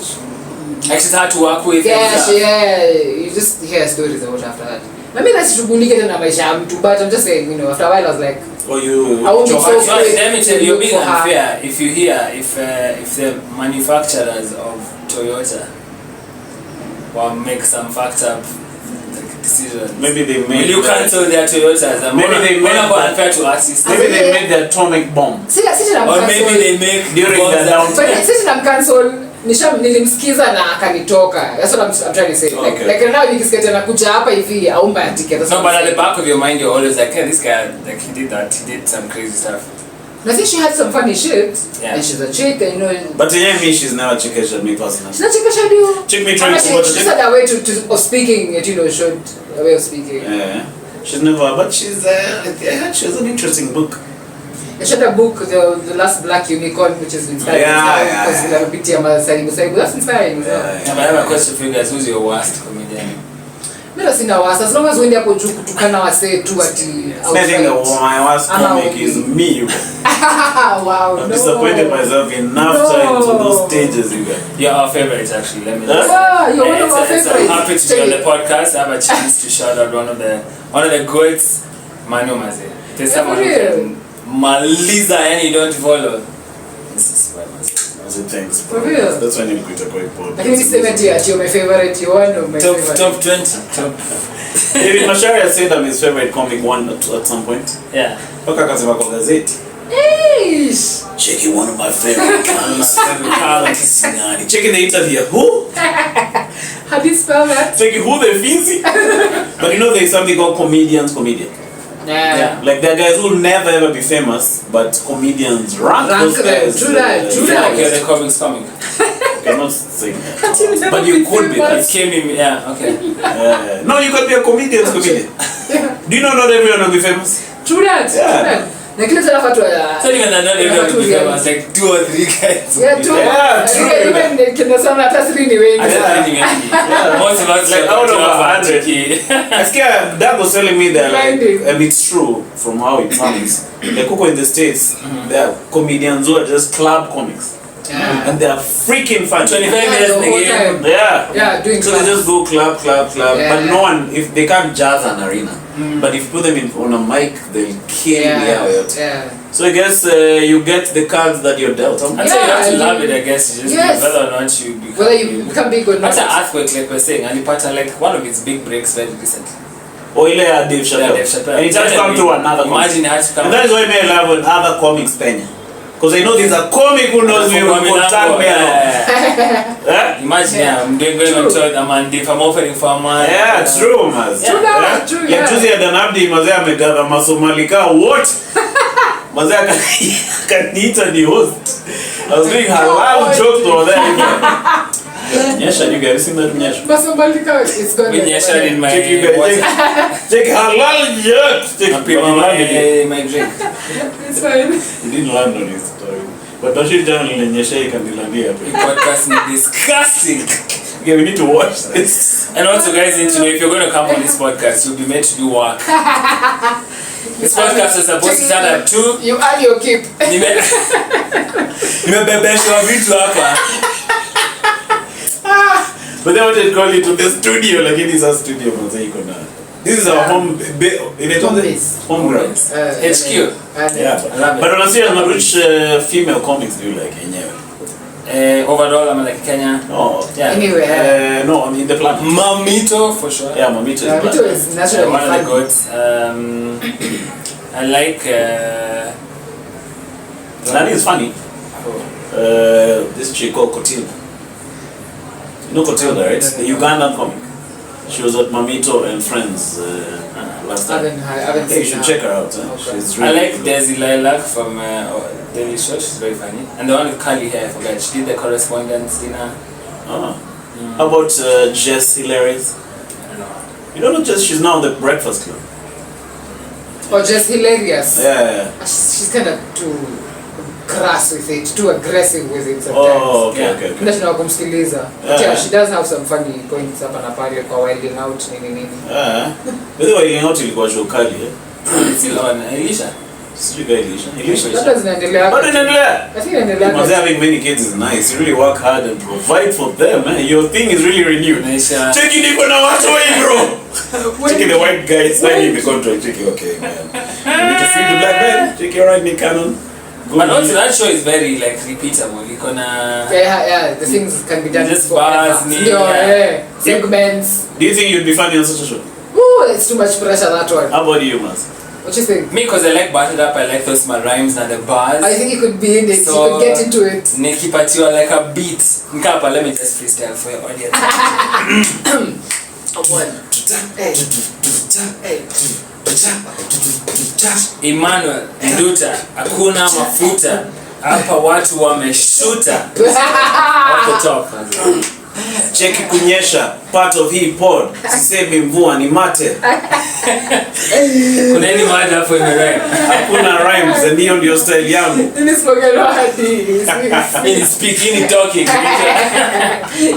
Like she's hard to work with. You just hear stories about after that. Maybe that's shughulike tena maisha ya mtu, but I'm just saying, you know, after a while I was like, Oh, you. I won't be Joe so Hart- No, let me tell you, you're being For her. unfair. If you hear, if the manufacturers of Toyota will make some fucked up decisions, Maybe they will made. you cancel their Toyotas? I'm Maybe they made that- unfair to artists. Maybe they made the atomic bomb sisi na Or maybe they make during bombs the that- downturn. But sisi na cancel nilimsikiza na akanitoka. That's what I'm trying to say. Okay. Like now nikisikia tena kuja hapa hivi aumba ya ticket. That's No, what but I'm at the saying. back of your mind, you're always like, hey, this guy, like, he did that. He did some crazy stuff. I think she had some funny shit. Yeah. And she's a chick, and you know. But to me, she's never chicked me personally. She's not chick, she do. Chick me trying to She watch just had a way of speaking, you know, showed a way of speaking. Yeah. She's never, but she's. I heard she has an interesting book. She had a book, the Last Black Unicorn, which is inspiring. Yeah. Because we have a bit of that's inspiring. So. Yeah, but I have a question for you guys. Who's your worst comedian? Mimi sina wasa, as long as uende hapo juu kutukana wasee tu ati. I think my worst comic is me. Wow. I've disappointed myself enough times on those stages, you guys. You're our favorite, actually. Let me Huh? Wow, you're one of our I'm favorites. happy to be on the podcast. I have a chance to shout out one of the goats, Maina Murumba. There's someone who can maliza and you don't follow. This is why I said thanks. For real? That's when you quit a quick podcast. Lakini niseme ati you're my favorite, you're one of my favorite. top 20. Top. David Mashari said I'm his favorite comic one at some point. Yeah. Toka akasema kwa gazeti. Eish! Checking one of my favorite comics. Checking the interview. Who? How do you spell that? Checking who the fizzy. But you know there's something called comedian. Yeah. Like there are guys who will never ever be famous, but comedians rank those them. guys. True that, true that. Okay, the comics coming. Okay, I'm not saying that. But you could be. famous. It came in. Yeah. Okay. No, you could be a comedian. Yeah. Do you know not everyone will be famous? True that, Yeah. true that. Na kile sana watu ya. So even not everyone becomes like 2 or 3 guys. Yeah, 2. Yeah, true. Even kina sana hata 3 ni wengi. Most of us like out of 100. Askia Dad was telling me that like, and it's true from how it sounds. The Coco in the States, they are comedians who are just club comics. Yeah. And they are freaking fun. 25 minutes in the game. Yeah, doing so club. they just go club, Yeah. but no one, if they can't jazz an arena, but if you put them on a mic, they'll kill the out. Yeah. So I guess you get the cards that you're dealt. Huh? I'd say you have to love it, I guess. You just whether or not you become... Whether you become big or not. That's an earthquake, like we're saying, and Ipata, like one of its big breaks very recently. Or Dave Chappelle. Dave Chappelle. And it has to come to another comic. Imagine it has to come. And that is why I may love when other comics Penya. Because I know there's a comic who knows me, who contact me along. Imagine, I'm going on tour, if I'm offering for my... Yeah, true, man. True, yeah. Like Tuesday at Abdi, Mazay amegather Masomalika, what? Mazay akaniita ni host. I was doing halal jokes over there. Nyesha, you guys seen that Nyesha? Masomalika is gone. Nyesha in my... Check halal jokes. Check my drink. It's fine. He didn't land on his story. But Bashir Jan Nyesha ikandilandia hapa. Podcast is disgusting. Okay, we need to watch this. And also guys need to know if you're going to come on this podcast, you'll be made to do work. This podcast is supposed to start at 2. You earn your keep. Nimebebeshwa vitu hapa. But then what they call it to the studio, like it is a studio. This is our home base. Home ground. HQ. Yeah. But on a serious note, which female comics do you like? Overall, I'm like Kenya. Oh, yeah. Anyway. No, I mean the planet. Mamito for sure. Yeah, Mamito is Mamito is naturally one of fun. the goats. I like. Nani is funny. This chick called Kotilda. You know Kotilda, right? The Ugandan comic. She was at Mamito and Friends last time. Hey, you should check her out. Okay. She's really I like good. Desi Lilac from Daily Show. She's very funny. And the one with curly hair, I forgot. She did the correspondence dinner. How about Jess Hilarious? I don't know. You don't know Jess? She's now on the Breakfast Club. Or just hilarious. Yeah. She's kind of too crass with it, too aggressive with it sometimes. Oh, okay. Ndio kumsikiliza. Yeah, she does have some funny points hapa na pale kwa wilding out nini. By the way, wilding out ilikuwa show kali It's still on Elisha. Sijui guy Elisha. Bado zinaendelea. Bado inaendelea. I think inaendelea. Must having many kids is nice. You really work hard and provide for them. Your thing is really renewed. Elisha. Check it iko na watu wengi bro. Check it the white guy signing the contract. Check it okay man. You need to feed the black man. Check it right me canon. But also that show is very like repeatable. Ikona Yeah, the things can be done just forever. bars, Segments. Do you think you'd be funny on such a show? Ooh, it's too much pressure that one. How about you, Mas? What you think? me because I like Battered Up. I like those my rhymes and the bars. I think you could be in it. So, you could get into it. Nikipatiwa like a beat. Nkapa, let me just freestyle for your audience. Emmanuel Nduta, hakuna mafuta hapa, watu wameshuta off the top. Cheki kunyesha part of hii pod. Sisemi mvua ni mate. Kuna nini mada hapo imerhyme? Hakuna rhymes and hiyo ndio style yangu. Ini spoken word. Ini speak, ini talking.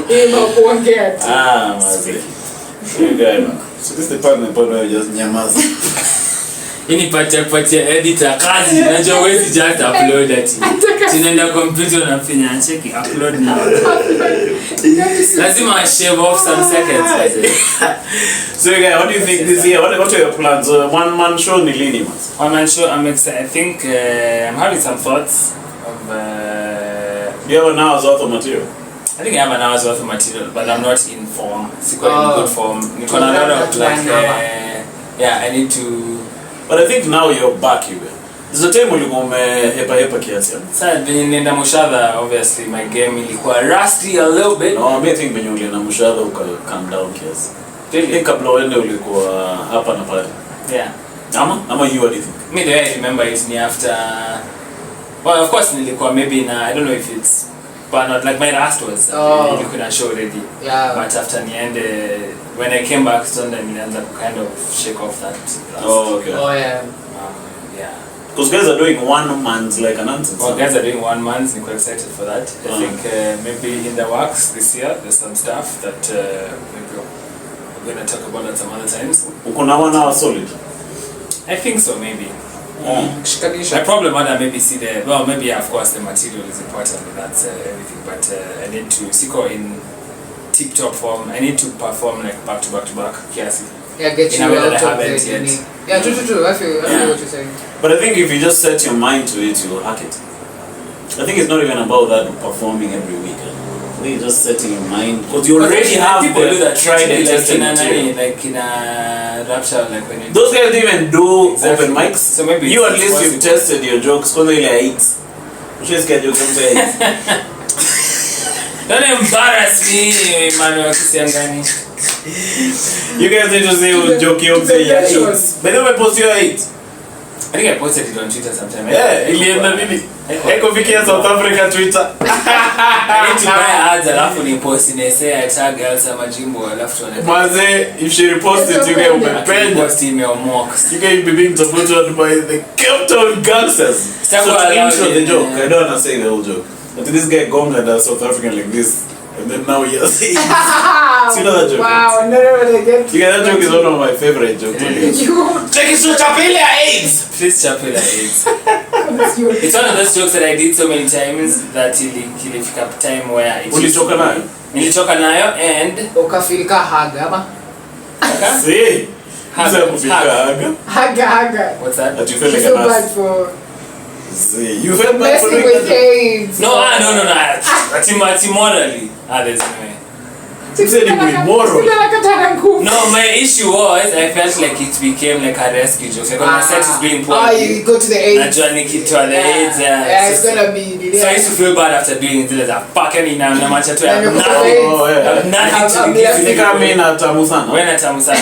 Ima kuongea tu. Mazi. You guys know. So this is the part of the pod where you just nyamaza. Ini patia editor kazi. Najua huwezi just upload ati. Tunaenda computer unafinya cheki upload now. Lazima shave off some seconds. So guys, what do you think this year? What are your plans? One man show ni lini mas? One man show, I'm excited. I think I'm having some thoughts of Do you have an hour's worth of material? I think I have an hour's worth of material, but I'm not in form. Siko in good form. Niko na lot of like yeah, I need to. But I think now you're back here. There's a time ulikuwa hepa kiasi. Sasa nenda Mushadha, obviously my game ilikuwa rusty a little bit. No, I think when ulienda Mushadha uka calm down kiasi. Really? Kabla uende ulikuwa hapa na pale. Yeah. Ama you what do you think? Me the way I remember it ni after. Well, of course nilikuwa maybe na I don't know if it's but not like my last was ilikuwa na show already. Yeah. But after niende when I came back to London nilianza kind of shake off that. Oh, okay. Oh yeah. Yeah. Because guys are doing one man's like an answer. Well, guys are doing 1 month. I'm quite excited for that. I think maybe in the works this year, there's some stuff that maybe we're going to talk about at some other times. Uko na 1 hour solid. I think so, maybe. Shikanisha. My problem is that maybe see the, well, maybe yeah, of course the material is important, that's everything, but I need to, siko in tip-top form, I need to perform like back to back, kiasi. Yeah, get In you a way that out I of the haven't yet. uni. Yeah, true. I feel what you're saying. But I think if you just set your mind to it, you'll hack it. I think it's not even about that performing every week. I think you're just setting your mind because you already have people do that tried and like tested in a material. like in a rapture, like when you Those guys don't even do Exactly. open mics. So maybe you it's at least possible. you've tested your jokes. Because they're like 8. Which is get jokes from 8. don't embarrass me, Emmanuel Kisiangani. You guys need to say who's joke you say yeah 8. But never post your 8. I think I posted it on Twitter sometime. Yeah, ilienda nini? Ekufikia South Africa Twitter. I need to buy ads alafu ni post in essay I tag Elsa Majimbo alafu tuone. Maze, if she reposts it, you get umependa. Post email mocks. You can be being supported by the Cape Town gangsters. So to intro the joke, I don't want to say the whole joke. But this guy gonga does South African like this, and then now you're saying. You know that joke? Wow, no, I get Yeah, that joke is one of my favorite jokes. Check it to Chapele AIDS! Please Chapela AIDS. you. It's one of those jokes that I did so many times that ilifika time where it Ulitoka nayo? Nilitoka nayo and Ukafilika haga ama? See? Haga. Haga. what's that? That you You feel like feel an bad ass. for See? You felt bad for messing doing with that? AIDS. No, Ati morally. There's no way. You said it with moral. No, my issue was I felt like it became like a rescue joke. Like when my sex is being poor. Oh, you go to the AIDS. Najua nikitoa the AIDS. Yeah, it's gonna be. So I used to feel bad after doing it. Like, fuck any now, na macha tu. I have nothing. Oh, I yeah. have nothing to I'm give left to Nika the mimi na tamu sana. Wewe na tamu sana.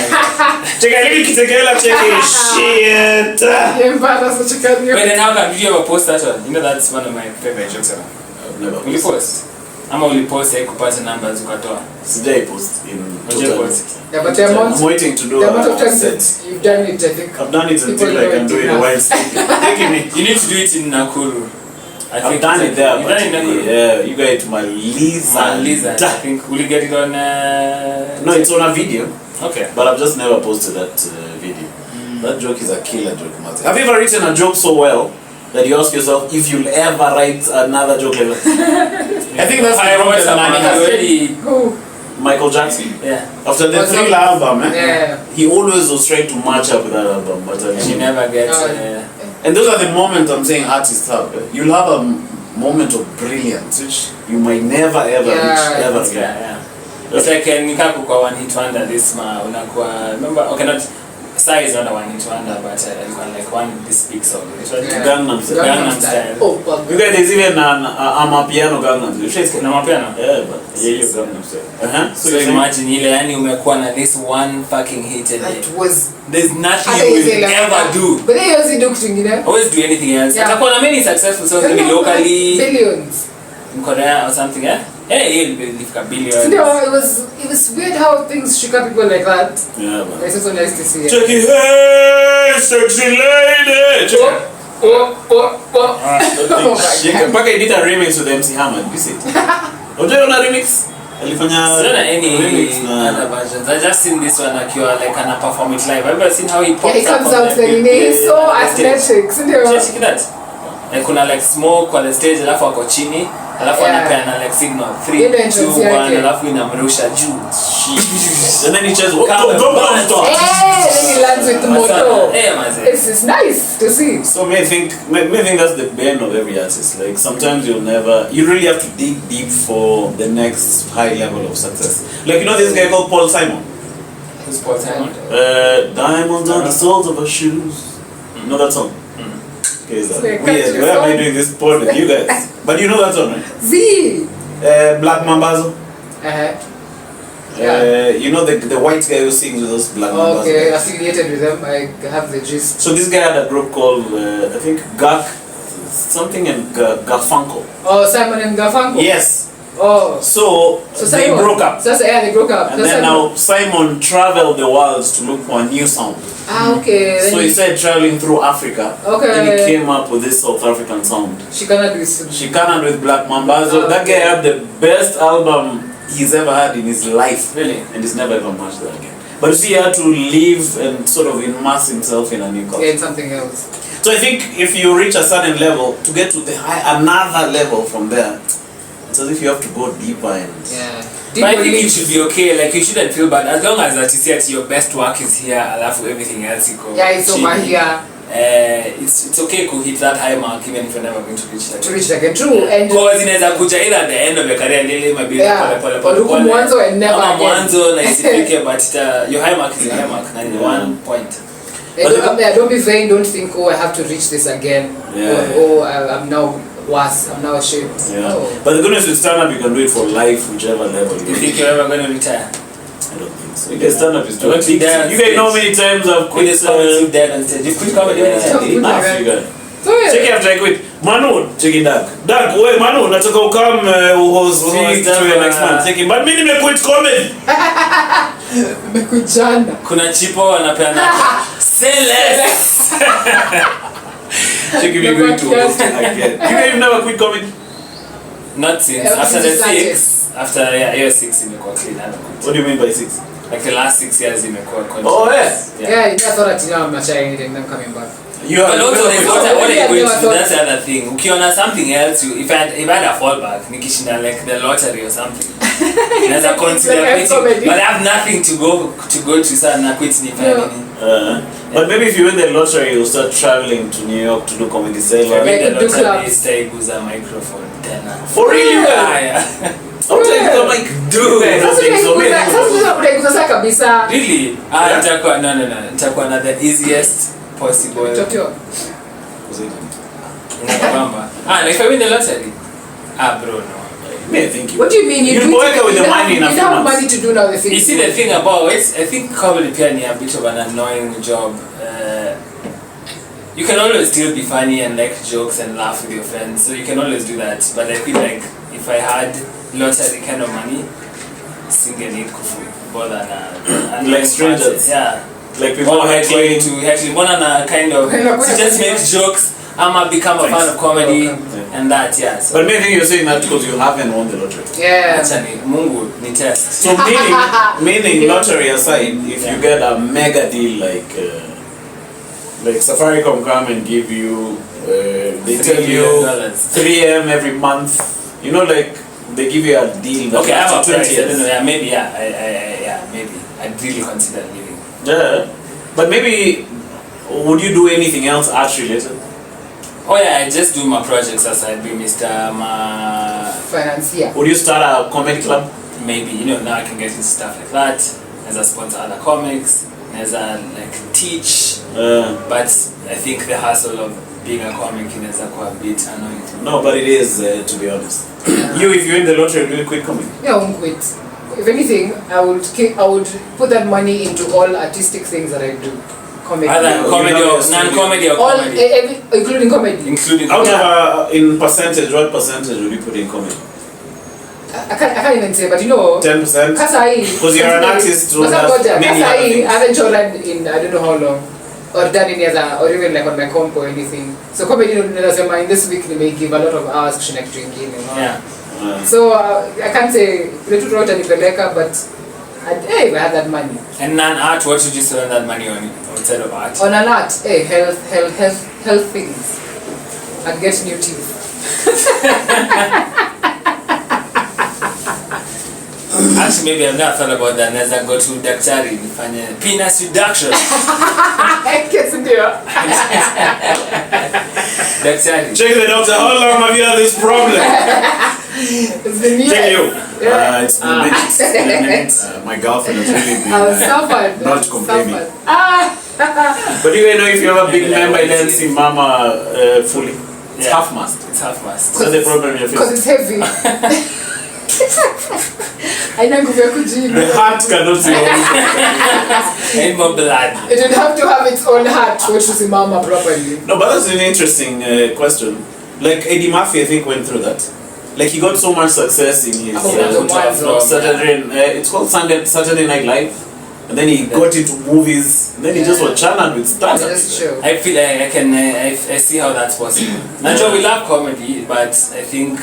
Cheka hivi kitekela cheki shit. Wait, then how come did you ever post that one? You know that's one of my favorite jokes ever. I've never Will you post? Ama ulipost kupata numbers ukatoa. Sijai post in Unajua total. post. Yeah, but the amount, I'm waiting to do the amount of a times set. that you've done it, I think. I've done it People until I can know do it it enough. while sleeping. Taking me. You need to do it in Nakuru. I I've done it there, You've but done it in Nakuru. yeah, you got it to my Lisa. Lisa. I think will you get it on No, it's on a video, okay. but I've just never posted that video. That joke is a killer joke, Martin. Have you ever written a joke so well that you ask yourself if you'll ever write another joke like that? I think that's the problem that Nani has. already. Who? Michael Jackson. Yeah. After the What's Thriller up? album, Yeah. he always was trying to match up with that album, but And you never get. and those are the moments I'm saying artists have. You'll have a moment of brilliance which you might never ever reach ever again. Yeah. It's like nikaku kwa one hit wonder this ma unakuwa remember okay not Sai is not a one hit wonder but like one this big song. It was Yeah. Gangnam Style. Gangnam Style. Oh, well, You guys, there's even a piano Gangnam Style. You should say Na mapiano. yeah, but yeah, you Gangnam Style. So you're saying- imagine ile yani umekuwa na this one fucking hit and that was. there's nothing Hata you hizi will like ever that. do. But then you also do kitu ingine. Always do anything else. Yeah. Atakuwa na many successful songs maybe locally Billions. in Korea or something, yeah? Hey, he'll be a billion. No, it was weird how things shook up people like that. Yeah, man. It's also nice to see it. Check it, hey, sexy lady. Check it. Oh my God. Mpaka he did a remix with MC Hammer. You see it? Unaona remix? Alifanya Sina any remix na other versions. I just seen this one akiwa like ana perform it live. Have you ever seen how he Yeah, pops he comes up on out the and big, he's so on the stage? athletic. So they Check it out. Like kuna like smoke on the stage alafu ako chini alafu Yeah. anapeana like signal 3 Ile entrance 2 1 yake. alafu inamrusha juu. and then he just Come on, go. Hey, then he lands with the motor. Hey, man. It's nice to see. So may think that's the bane of every artist. Like sometimes you really have to dig deep for the next high level of success. Like you know this guy called Paul Simon. Who's Paul Simon? Diamonds on the soles of her shoes. You know that song? Okay, so Like weird. country Why am I song. doing this pod with you guys? But you know that song, right? Z. Black Mambazo. Yeah. You know the white guy who sings with us, Black Mambazo. Okay, affiliated with them. I have the gist. So this guy had a group called I think something and Garfunkel. Oh, Simon and Garfunkel. Yes. Oh. So they Simon. broke up. So yeah, they broke up. And then now Simon traveled the world to look for a new sound. Okay. So he started traveling through Africa. Okay. And he came up with this South African sound. Shikana with Black Mambazo. That guy had the best album he's ever had in his life. Really? And he's never ever matched that again. But you see, he had to live and sort of immerse himself in a new culture. Yeah, in something else. So I think if you reach a certain level, to get to the another level from there, it's as if you have to go deeper and... Yeah. But I think you should be okay, like you shouldn't feel bad as long as that you see that your best work is here, alafu everything else you go. Yeah, it's over here. It's okay to hit that high mark even if you're never going to reach that. To reach like a true and because inaweza kuja either at the end of your career lele maybe pole mwanzo and never again. Mwanzo na isifike but your high mark is your high mark na one point. Don't be vain, don't think I have to reach this again. I'm now worse, I'm now ashamed. Yeah. But the goodness with stand-up, you can do it for life, whichever level you think you're ever going to retire? I don't think so. You can stand-up is doing it. You guys know many times I've quit dead on stage. You quit comedy many times. Check it after I quit. Manu, check it Doug. Doug, wait, Manu, nataka ukam host next month. Check it. But mimi nimekuit comedy. Nimekujana. Kuna chipo wanapeana. Say less. Check if you're going to host again. You guys never quit comedy? Not since. After the 6. After year 6 imekuwa clean. What do you mean by 6? Like the last 6 years imekuwa continuous. Oh yes. Yeah, I thought that I'm not trying anything, I'm coming back. But also, what are you going to do? That's the other thing. Ukiona something else, if I had a fallback, nikishinda like the lottery or something. There's a consider quitting, but I have nothing to go to, so I'm not quitting if But maybe if you win the lottery, you'll start traveling to New York to do comedy sale. If I win the lottery, stay with a microphone. For real? Yeah. I'll take the mic. Dude, really? No. Nitakuwa na the easiest possible. If I win the lottery? Bro, no. I think what do you mean? You work with the money in a few have money to do now the thing. You see the thing about it, I think comedy is a bit of an annoying job. You can always still be funny and like jokes and laugh with your friends, so you can always do that. But I feel like if I had lottery kind of money, single need kufu more than like strangers. Yeah. Like people heckling to heckling, one and a kind of just make jokes. I'ma become a fan of comedy and that, yeah. So. But maybe you're saying that because you haven't won the lottery. Yeah. Actually, Mungu ni test. So meaning lottery aside, if you get a mega deal like Safaricom come and give you, they tell you 3M every month. You know, like they give you a deal. Okay, I have a price. I don't know. Yeah, maybe. Maybe. I'd really consider leaving. Yeah, but maybe would you do anything else art related? Oh yeah, I just do my projects as I do Mr. Financier. Would you start a comedy club? Maybe, now I can get into stuff like that. As a sponsor other comics, as a teach. But I think the hassle of being a comic is quite a bit annoying. No, but it is to be honest. If you win the lottery, will you quit comedy? Yeah, I won't quit. If anything, I would put that money into all artistic things that I do. Comedy. Either comedy or non-comedy or comedy. Including comedy. Including comedy. In percentage, what percentage would you put in comedy? I can't even say, but 10%. Because you're an artist who has many other things. I haven't choreographed in I don't know how long, or done any other, or even like on my comp or anything. So comedy, in this week they may give a lot of hours to next drinking. Yeah. So I can't say but if I had that money. And non-art, what should you spend that money on outside of art? On an art, health things. I'd get new teeth. Actually, maybe I've never thought about that. As I go to daktari, nifanye penis reduction. Daktari. Check the doctor. How long have you had this problem? It's been years. Tell you. It's been minutes. My girlfriend has really been not complaining. But you know, if you have a big member, you don't see mama fully. It's half mast. It's half mast. That's the problem you're facing. Because it's heavy. The heart cannot see any more blood. It would have to have its own heart to see mama properly. No, but that's an interesting question. Like Eddie Murphy, I think, went through that. Like he got so much success in his Saturday. It's called Saturday Night Live. and then he got into movies, and then he just was channeled with stand-up. That's true. I feel I see how that's possible. Naturally, we love comedy, but I think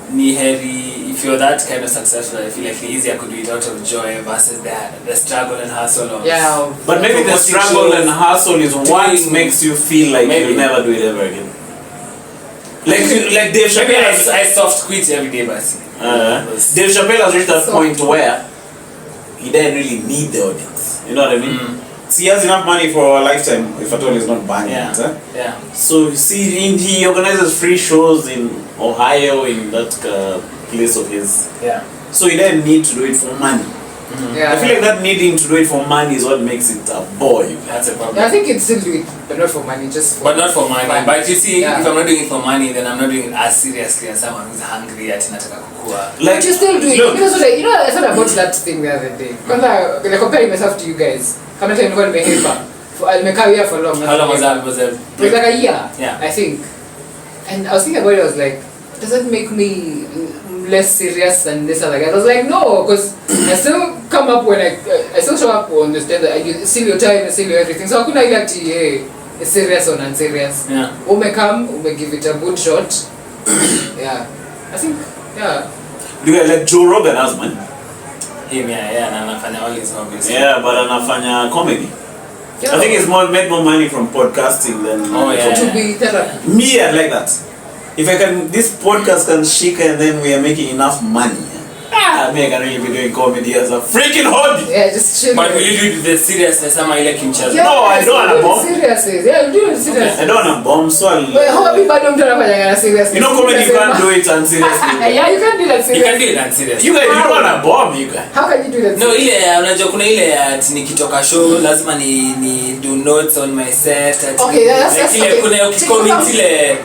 if you're that kind of successful, I feel like the easier could do it out of joy versus the struggle and hustle of. Yeah. But maybe the struggle and hustle is what makes you feel like you'll never do it ever again. Like Dave Chappelle. I soft quit every day, but Dave Chappelle has reached that point where he didn't really need the audience. You know what I mean? So he has enough money for a lifetime, if at all he's not buying it. Yeah. So he organizes free shows in Ohio, in that place of his. Yeah. So he didn't need to do it for money. Yeah. I feel like that needing to do it for money is what makes it a bore. That's a problem. Yeah, I think it's still do it, but not for money, just for But not for money. fun. But you see, Yeah. if I'm not doing it for money, then I'm not doing it as seriously as someone who's hungry at nataka kukua. But you still do it. look, Because I thought about that thing the other day. Like comparing myself to you guys. Kama time nilikuwa nimehapa. Nimekaa here for long. How long was that? It was like a year. Yeah. I think. And I was thinking about it, I was like, does that make me less serious than this other guy? I was like, no, because I still come up when I still show up on the stage, I still your time, I still your everything. So I couldn't like, hey, it's serious or non-serious. Yeah. Ume come, ume give it a good shot. Yeah. I think, yeah. Do you like Joe Rogan has money? Him, yeah, and anafanya all his hobbies. Yeah, but anafanya comedy. Yeah. I think he's made more money from podcasting than To be therapy. me. I like that. If I can, this podcast can shake and then we are making enough money. I can really be doing comedy as a freaking hobby. Yeah, just chill. But will you do the seriousness ama ile kimchezo? Yeah, No, I don't wanna bomb. Seriously. Yeah, do it seriously. I don't want to bomb, so I'll... Wait, hobby bado mtu anafanya kana seriously. You know, comedy you can't do it unseriously. Yeah, you can't do that You seriously. can do it serious. You guys, you don't want to bomb, you guys. How can you do that? No, ile unajua kuna ile ati nikitoka show lazima ni do notes on my set. Okay, that's ile okay. kuna comment ile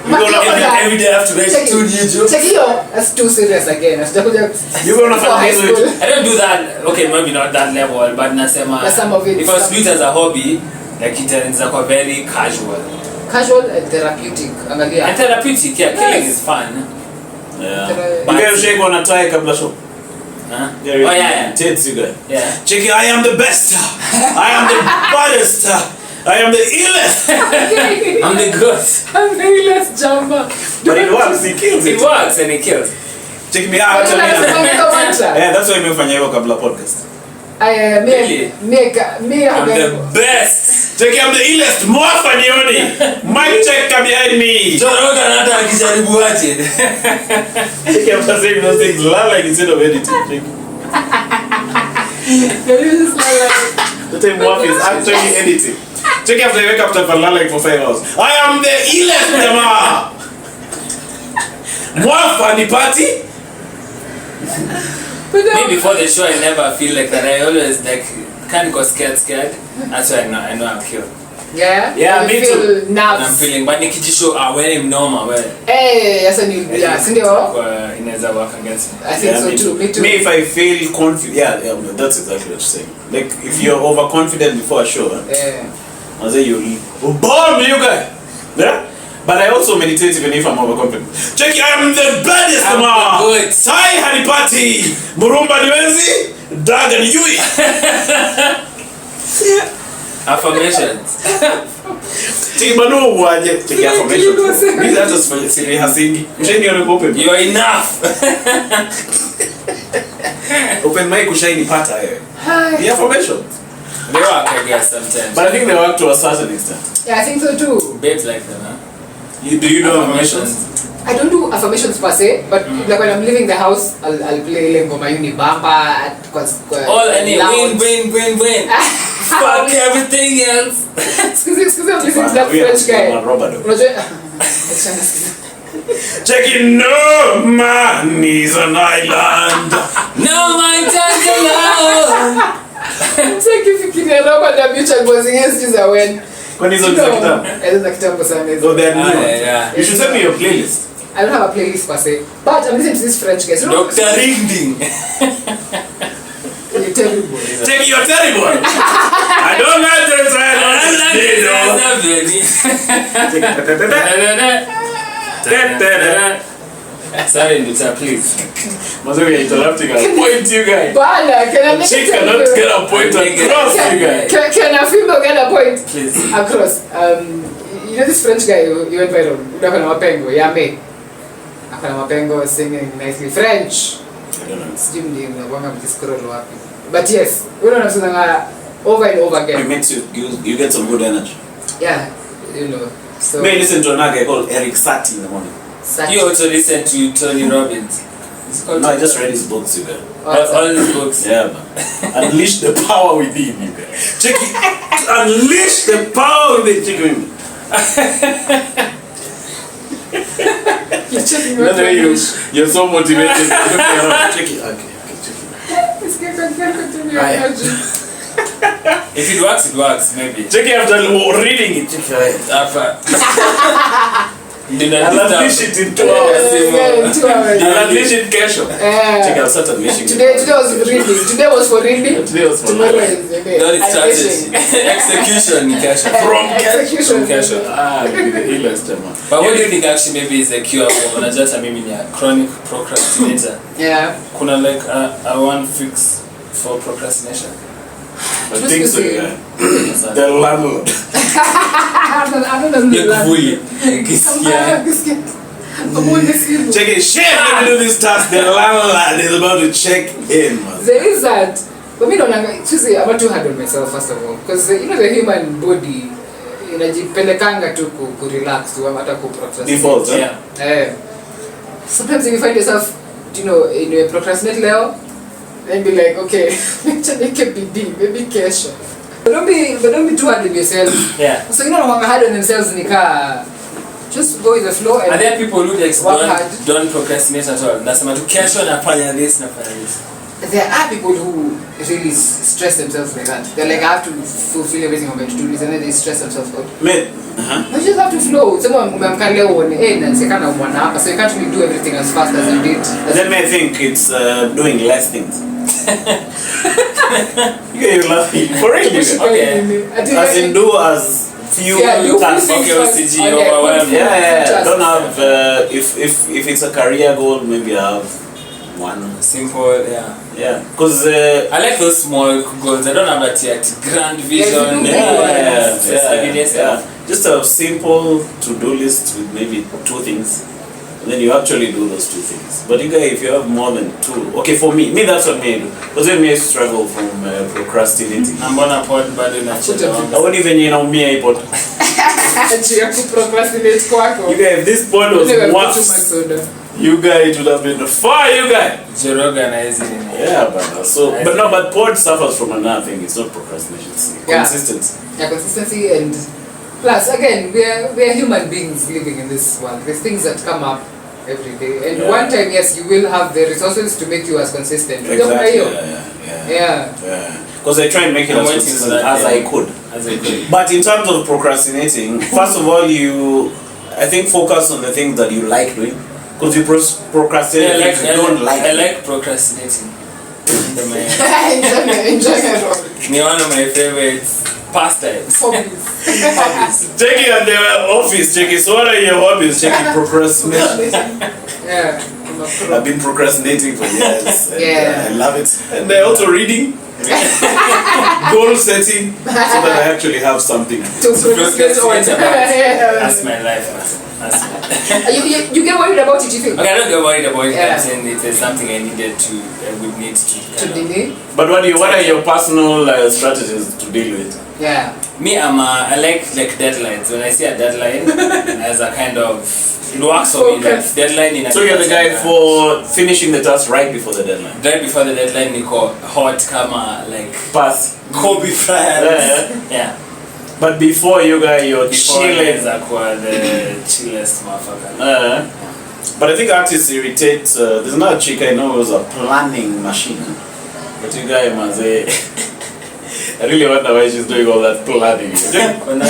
every day I have to write Check it. 2 new jokes. Check hiyo. That's too serious again. Asitakuja. You're gonna find school. it. I don't do that. Okay, maybe not that level, but nasema But some of it, if I was some- do it as a hobby, like itaanza kwa very casual. Casual and therapeutic. Angalia. And therapeutic, yeah, killing Yes. is fun. Yeah. But- You guys shake on a tie kabla show. Huh? Yeah, Oh yeah. Tits, you guys. Yeah. Check it, I am the best. I am the baddest. I am the illest. I'm the good. I'm very less jumper. But it works, it kills It it. works and it kills. Check me out. Yeah, that's why I'm fanya hiyo kabla podcast. Really? I'm the best. Check it, I'm the illest. More fanioni. Mic check come behind me. Joe Rogan hata akijaribu aje. Check it, I'm saying those things loud like instead of editing. Check. The time Mwaf is actually editing. Check it after I wake up to like for 5 hours. I am the illest, jamaa. Mwaf anipati. Maybe before the show I never feel like that. I always like can't go scared. That's why I know I'm killed. Yeah? Yeah, You me feel too. And I'm nerves. feeling but nikijishow wewe ni mnoma wewe. Yes, and you, yeah, sindio? Inaweza work against me. I think so too. Me too. Me, if I feel confident, yeah, that's exactly what you're saying. Like, if you're overconfident before a show, Yeah. I'll say you'll bomb, you guy. Yeah? But I also meditate even if I'm overconfident. Check it, I'm the baddest, I'm man. the good. Sai Hanipati. Murumba niwenzi. Daga ni yui. Affirmations. Check manu uwaje. Check it, affirmations. These are just silly hasingi. Msheni yone open. You're enough. Open mic ushaini pata wewe. The affirmations. They work, I guess, sometimes. But I think they work to a certain extent. Yeah, I think so too. Babes like them, huh? Do you know affirmations? I don't do affirmations per se, but like when I'm leaving the house, I'll play ile ngoma yuni bamba All any win. Fuck everything else. Excuse me, I'm listening to that French guy. Unajua? Check it, no man is an island. No, my time's alone. Nikifikiria roba na bicha ngozi hizi za when. Kwani hizo ni za kitambo? Hizo za kitambo sana hizo. So they are new ones. Yeah. You should send me your playlist. I don't have a playlist per se, but I'm listening to this French guy. So Dr. Ringding. you're terrible. Check it, you're terrible. I don't like this. I don't like this. Sorry, Nita, please. Mazo, you're interrupting us. Point, you guys. Bala, can I Chick cannot get a point across, you guys. Can a female get a point? Please. Across. You know this French guy you went viral? Akana Mapengo, Yame. Akana Mapengo singing nicely French. I don't know. But yes, we don't have to over and over again. It makes you get some good energy. Yeah, you know. So May listen to a guy called Eric Satie in the morning. You also listen to Tony Robbins. No, I just read his books, you guys. All his books. Yeah, man. Unleash the power within you guys. Check it. Unleash the power within. Check it. you're checking That's why you're so motivated. Check it. Okay, check it. It's going to continue. If it works, maybe. Check it after reading it. Check it. After. Do not I'll unleash disturb. it in 2 hours. In 2 hours. I'll unleash it casual. Check out, start unleashing Today was reading. Today was for reading. Today was for Tomorrow is okay. No, it's strategy. Execution, casual. Execution. Casual. the illest, man. But what do you think actually maybe is the cure for unajata mimi ni chronic procrastinator? Yeah. Kuna like a one fix for procrastination. I think so, yeah. The landlord. I don't know. Yakuvuli. Kisikia. Check it. Shit, let me do this task. The landlord is about to check in, man. There is that. But me don't I'm not too hard on myself first of all, because you know the human body inajipelekanga tu ku relax tu hata ku procrastinate. Default, Yeah. Sometimes if you find yourself, you know, in a procrastinate level, then be like, okay, maybe kesho. But don't be too hard on yourself. Yeah. So you know, hard on themselves just go with the flow. And are there people who like work hard. don't procrastinate at all? Nasema tu kesho nafanya this. There are people who really stress themselves like that. They're like, I have to fulfill everything I'm going to do this, and then they stress themselves out. You just have to flow. Someone so you can't really do everything as fast as you did. Then may think it's doing less things. You're laughing. For real, Okay. As in do as few tasks. Okay, OCG overwhelmed. Yeah. Don't have if it's a career goal, maybe I have one. Simple, yeah. Yeah. Because I like those small goals. I don't have that grand vision. Yeah. Just a simple to-do list with maybe 2 things. And then you actually do those 2 things. But you guys, if you have more than 2, okay, for me that's what me do. Because then me struggle from procrastinating. I'm gonna put bado na I won't even me iPod. Procrastinate kwako. You guys, if this pod was worse, you guys would have been fire, you guys. Yeah, but pod suffers from another thing. It's not procrastination. It's consistency. Yeah, consistency and plus again we are human beings living in this world. There's things that come up every day, and one time yes you will have the resources to make you as consistent. Exactly. Yeah. Because I try and make it as consistent as I could. But in terms of procrastinating, first of all, I think focus on the things that you like doing. Because you procrastinate if you don't like. I like procrastinating. In general. One of my favorites. Pastimes. Hobbies. Check it at the office. Check it. So what are your hobbies? Check it. Procrastination. Yeah. I've been procrastinating for years. And I love it. And I also reading. Goal setting. So that I actually have something. To procrastinate. That's my life. You get worried about it, you think? Okay, I don't get worried about it. I'm saying it is something I would need to delay. But what are your personal strategies to deal with? Yeah. Me, I like deadlines. When I see a deadline as a kind of, it works for me. Like deadline in a. So you're the guy for finishing the task right before the deadline. Right before the deadline, Nico, hot kama like pass Kobe Bryant. Yeah. But before you guys, you're chilling. The chillest motherfucker. But I think artists irritate. There's another chick I know who was a planning machine. But you guys must say. I really wonder why she's doing all that planning. Mbona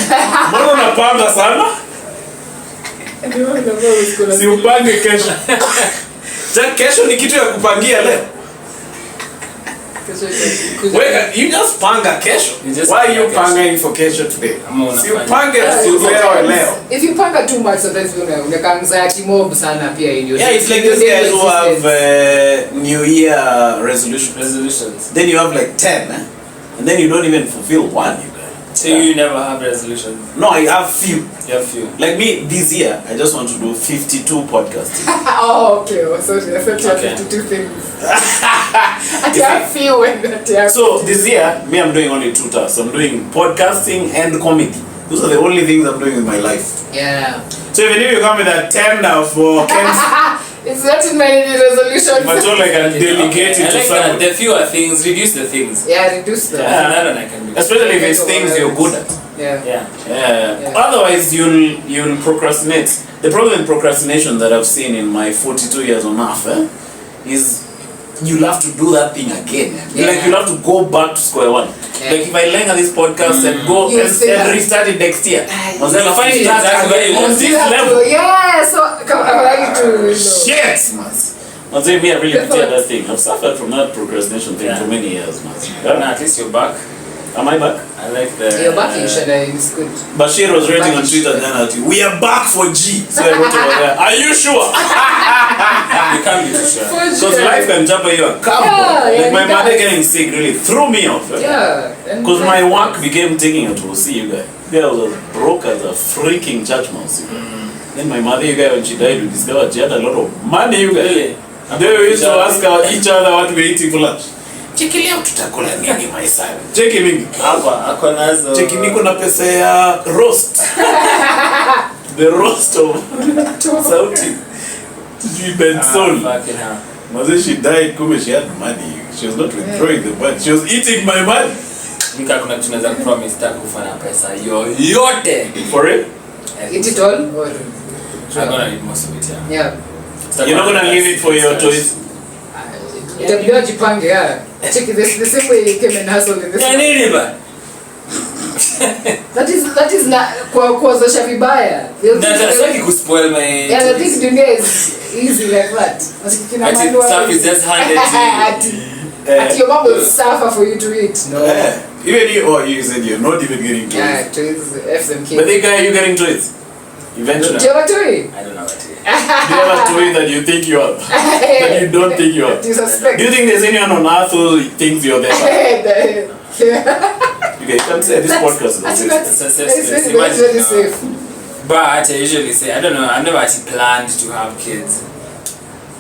unapanga sana? Si upange kesho. Kesho ni kitu ya kupangia leo. Wait, you just panga kesho. Why are you pangaing for kesho today? Si upange leo. If you panga too much, sometimes you anxiety mob sana pia in your. Yeah, it's like those guys who have New Year resolutions. Then you have like 10, and then you don't even fulfill one. You guys. So you never have resolutions? No, I have few. You have few. Like me, this year, I just want to do 52 podcasts. Oh, okay. So I thought you have 52 things. And you have few and you have. So this year, me, I'm doing only 2 tasks. I'm doing podcasting and comedy. Those are the only things I'm doing in my life. Yeah. So even if you come with a tender for Ken's, it's not in my resolutions. but all like a delegate it to someone. The fewer things, reduce the things. Yeah, reduce them. That one I can do. Especially if it's things you're good at. Yeah. Otherwise, you'll procrastinate. The problem with procrastination that I've seen in my 42 years on earth is you'll have to do that thing again. Like you'll have to go back to square one. Like if I learn on this podcast and go and restart it next year, You'll find it exactly on this level. Yeah, so I like to. Shit, man. I'll say me, I really did that thing. I've suffered from that procrastination thing for many years, man. At least you're back. Am I back? I like the. You're back in Shada, it's good. Bashir was writing on Twitter then at you, we are back for G. So I wrote about that. Are you sure? You can't be too sure. Because life can jump at you a couple. Like my mother getting sick really threw me off. Yeah. Because my work became taking her to see you guys. There was as broke as a freaking church mouse. Then my mother, you guys, when she died, we discovered she had a lot of money, you guys. Really? Then we used to ask each other what we eating for lunch. Cheki leo tutakula nini my son? Cheki mingi. Hapa nazo. Cheki niko na pesa ya roast. The roast of Sauti. She been sold. Fucking hell. Mother, she died kumbe she had money. She was not withdrawing the money. She was eating my money. Nika kuna kitu naweza promise takufa na pesa yote. For it? Eat it all or I'm gonna eat most of it, yeah. You're not gonna leave it for your toys? Itabidi jipange, yeah. Check this the same way you came and hustled in this. Nini ba? That is not kuwazosha vibaya. Nataka kuspoil my. Yeah, the thing dunia is easy like that. Stuff is just handed to you. At your mom will suffer for you to eat. No. Even you said you're not even getting toys. Yeah, toys, F them kids. But the guy, you getting toys? Eventually. Do you have a toy? I don't know what it is. Do you have a toy that you think you have? That you don't think you have? Do you suspect? Do you think there's anyone on earth who thinks you're there? Okay, you can say this podcast is It's very safe. But I usually say, I don't know, I've never actually planned to have kids.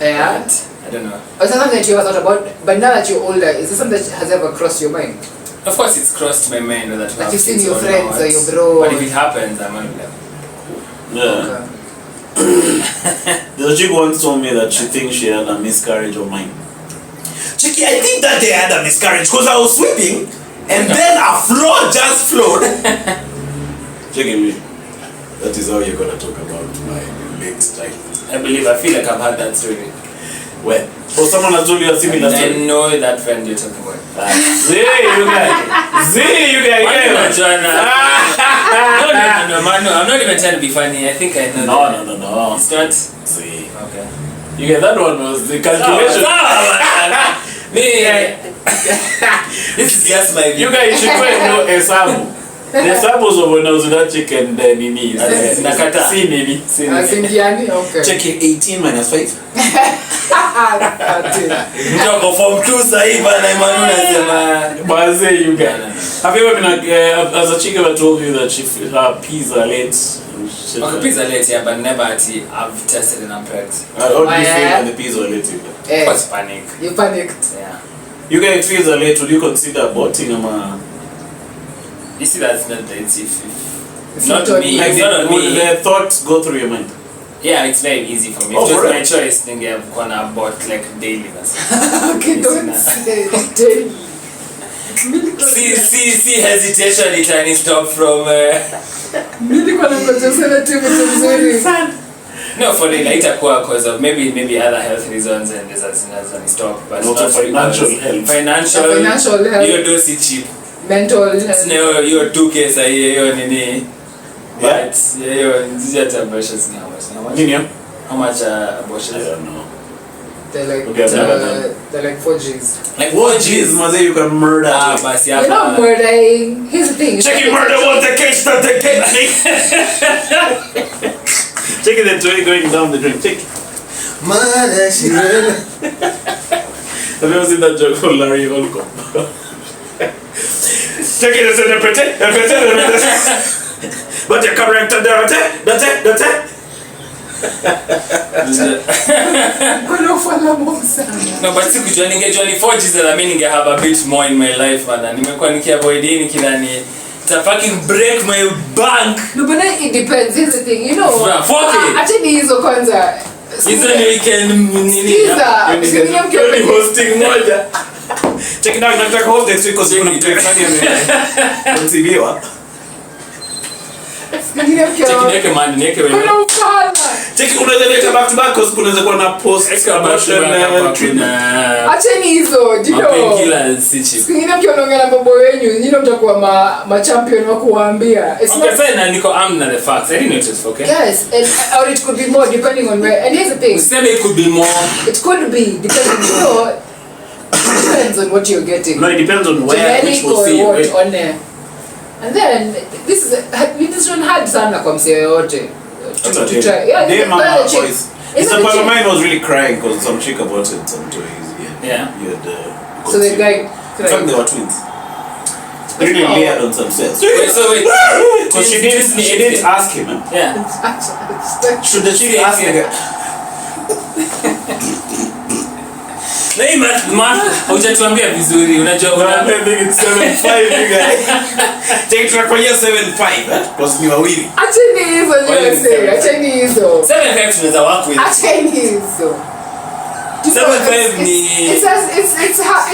Yeah. I don't know. Or something that you ever thought about, but now that you're older, is there something that has ever crossed your mind? Of course, it's crossed my mind whether to Like have you've seen kids your or friends not. or your bro. But if it happens, I'm gonna be like, Yeah. The chick once told me that she thinks she had a miscarriage of mine. Chicky, I think that they had a miscarriage because I was sweeping and then a floor just flowed. Chicky, me. That is how you're gonna talk about my big style. I feel like I've had that story. Where? Or someone has told you a similar I story? know that friend you're talking about. See, you guys. See, you guys. No, I'm not even trying to be funny. I think I know. No. It's not. See. Okay. You get that one was the calculation. This is just my view. You guys should go and know Esamu. The samples of when I was with that chicken nini. Nakata. See nini. Singiani? Okay. Check it 18 minus 5. Mtoko form 2 sahi bana Emmanuel anasema Baze you guys. Have you ever been as a chick ever told you that her peas are late? Okay, peas are late, yeah, but never actually I've tested and I'm pregnant. How do you feel when the peas are late? Of course, panic. You panicked. Yeah. You guys peas are late, would you consider aborting them? You see, that's not the it's It's not not me. on It's not on Would me. the thoughts go through your mind? Yeah, it's very easy for me. Oh, If it was for my real? choice, then I've gone abort like daily. Okay, don't say daily. See hesitation it and stop from Nilikuwa nangojesema tu vitu mzuri. no, for the later cause of maybe other health reasons and there's a stop, but Also not financial because- health. Financial health. Your dose is cheap. Mental health. Sina hiyo 2K sasa hiyo nini? Yeah. But hiyo nzija abortions ni how much? Nini? How much abortions? I don't know. They're like Okay, I've never done. They're like 4Gs. Like What G's, mother, you can murder. basi You're not hapa. murdering. Here's the thing. Check it, murder was the case that they get me. Check it, the train going down the drain. Check. Mother, she really. Have you ever seen that joke from Larry Holcomb? Check it, it's in the pretty. But you're correct, that's it. No, but sikujua ningejua ni 4Gs that I mean ninge have a bit more in my life man. Nimekuwa nikiavoid ini kila ni to fucking break my bank. No, but then it depends. Here's the thing, you know. 4K. Actually, hizo kwanza. Hizo ni weekend nini? You're hosting moja. Check it out, nataka host next week because you're going to be msibiwa. Nieke wewe. Kuna ufala. Check it, unaweza leta back to back because kunaweza kuwa na post abortion treatment. Acheni hizo, do you know? Painkillers si cheap. Sikingine mkiongea na babo wenyu, nyinyi mtakuwa ma champion wa kuambia. It's Okay, not fine, na niko armed na the facts. I didn't notice, okay? Yes, or it could be more depending on where. And here's the thing. Useme it could be more. It could be depending, you know, it depends on what you're getting. No, it depends on where, which Generic will or see what it. on there. And then this one had sana kwa msee yote. That's To okay. try. Yeah, Their mama the chick. voice. It's The not the part of chick. mine was really crying because some chick aborted some twins. Yeah. You had, So the guy in fact, they were twins. Really No. layered on some sense. Wait, so wait. So she didn't ask him. Eh? Yeah. Should the chick ask him? Na hii math hujatuambia vizuri. Unajua una It's 7.5 you guys. Take tunafanyia 7.5 because ni wawili. Acheni hizo nyose, acheni hizo. 7.5 tunaweza work with. Acheni hizo. 7.5 ni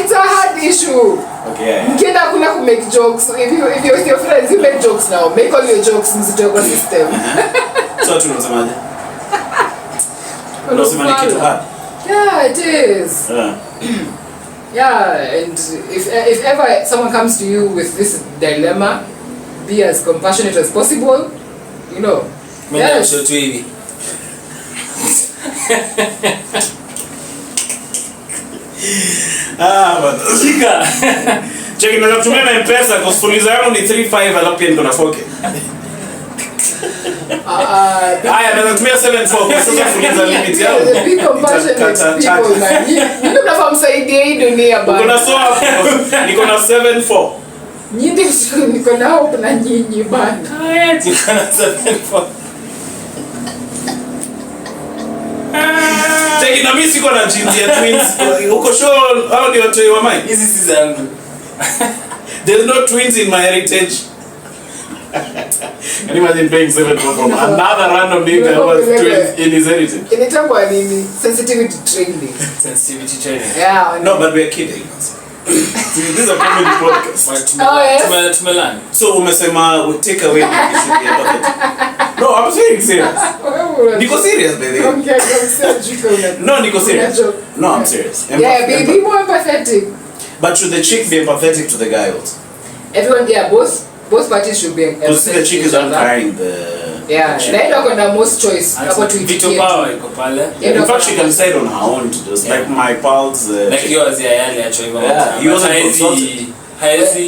It's a hard issue. Okay. Yeah. Mkienda kuna ku make jokes. If you're with your friends, you make jokes now. Make all your jokes mzito kwa system. So tunasemaje? Unasema ni kitu hard. Yeah, it is. Yeah, and if ever someone comes to you with this dilemma, be as compassionate as possible. You know. Yes. Show tu hivi. But Shika. check in na tumia na M-Pesa kwa fuliza yangu ni 35 alafu pia niko na 4K. Haya naweza tumia 74 kwa sasa fuliza limit yangu. Be compassionate people, man. Ndio mnafaa msaidie hii dunia bana. Niko na so niko na 74. Nyinyi niko na hope na nyinyi bana. Haya tuko na 7.4. Check na mimi siko na jeans ya twins. Uko sure how do you tell your mind? Hizi si zangu. There's no twins in my heritage. Can you imagine paying 7 from another random nigga who has twins in his heritage? Inaitwa nini? Sensitivity training. Sensitivity training. Yeah. No, but we're kidding. This is a comedy podcast. Oh, yes. Tumelan. So umesema we take away the issue here, but no, I'm serious. Niko serious, baby. No, Niko serious. No, I'm serious. Yeah, be more empathetic. But should the chick be empathetic to the guy also? Everyone, yeah, both parties should be empathetic. Because the chick is not carrying the... Yeah, the naenda kuna most choice about to Vito power iko pale. in fact, she can decide on her own to just like my pals. Like chick. yours, yeah, yale acho hivyo. Yeah, he wasn't consulted.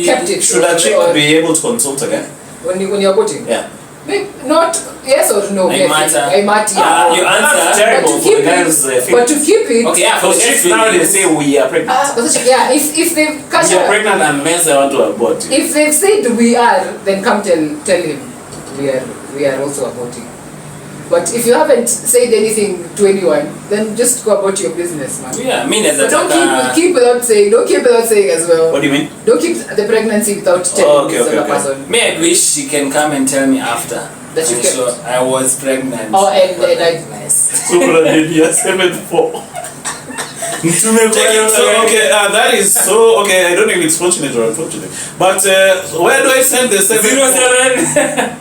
kept it. Should a chick be able to consult again? When you're voting? Yeah. Not yes or no. Like matter. I matter. You answer. That's terrible for the guys. But to keep it. Okay, yeah, for Because chicks now they say we are pregnant. Yeah, if they've We are pregnant unless I want to abort you. if they've said we are, then come tell him we are also aborting. But if you haven't said anything to anyone, then just go about your business, man. Yeah, mimi naweza But don't keep without saying. Don't keep without saying as well. What do you mean? Don't keep the pregnancy without telling this other person. May I wish she can come and tell me after That you kept. so I was pregnant. Oh, and I. Nice. So good at it. Yes, 7-4. So okay, that is so okay. I don't know if it's fortunate or unfortunate, but where do I send the 7?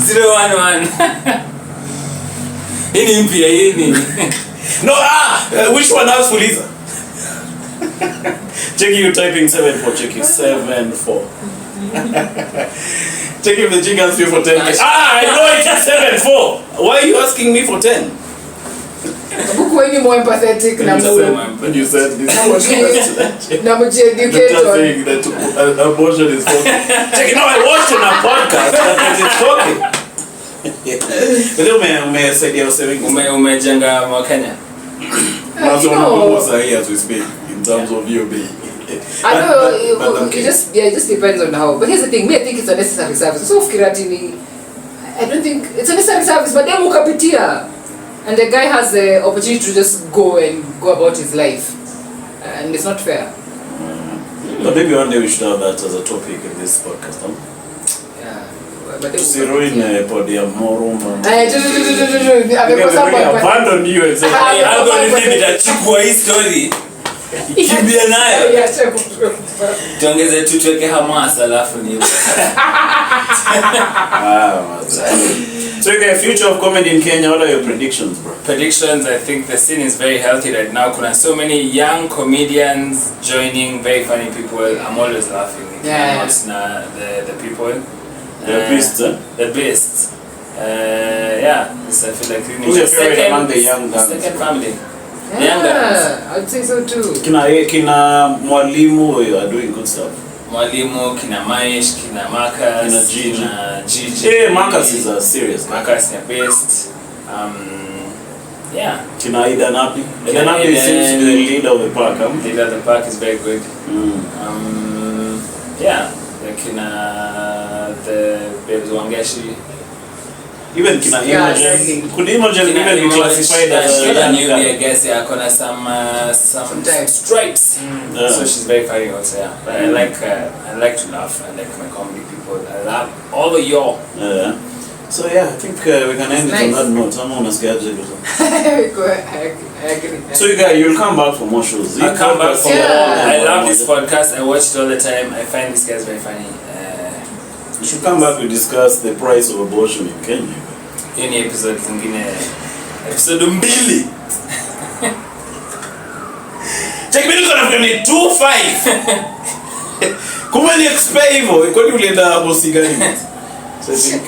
011. Hii mpya hii. No, which one has Fuliza? Check you typing 7-4. Check it 7-4. Check if the chick asks you for 10. I know it is 7-4. Why are you asking me for 10? Book when you more empathetic na When you said this, na mjieducate just on. saying that abortion is talking. Check it out, I watched on a podcast that it's talking. Ndio umesaidia usewingi. Umejenga wa Kenya. As we speak in terms of you being. I know it just depends on how. But here's the thing, me I think it's a necessary service. So Kiratini, I don't think it's a necessary service, but then ukapitia. And the guy has the opportunity to just go about his life. And it's not fair. But maybe one day we should have that as a topic in this podcast. Huh? Yeah. But Tusiruin podium Murumba. Abandon you and say, Hey, algorithm itachukua hii story. Kimbia nayo. Tuongeze tu tuweke hamasa alafu ni. So you got a future of comedy in Kenya. What are your predictions, bro? Predictions, I think the scene is very healthy right now. Kuna so many young comedians joining, very funny people. I'm always laughing. Yeah. The people. The beasts, huh? The beasts. Yeah. This I feel like Who's your favorite among the young guns? Second family. The young guns. I'd say so too. Kina Mwalimu are doing good stuff. Mwalimu, kina Maish, kina Marcus, Kina Gigi. Gigi. Hey, Marcus is a serious guy. Marcus is best. Yeah. Kina Ida Napi. Ida Kina Napi Ida. seems to be the leader of the pack, huh? Leader of the pack is very good. Yeah. Kina the Babes Wangeshi. Even Kina Imogen. Could Imogen even be classified as a young newbie, I guy? guess. Yeah, Kona some types. stripes. Yeah. So she's very funny also. Yeah, but I like to laugh. I like my comedy people. I love all of y'all. Yeah. So yeah, I think we can end it on Nice. that note. Someone has got to I agree. So you'll come back for more shows. I come back for Yeah. I love this podcast. I watch it all the time. I find these guys very funny. You should come back to discuss the price of abortion in Kenya. Hii ni episode zingine. Episode 2. Check me look at me 2.5. Kuma ni expect hivyo. Kwani ulienda hapo sigani? So I think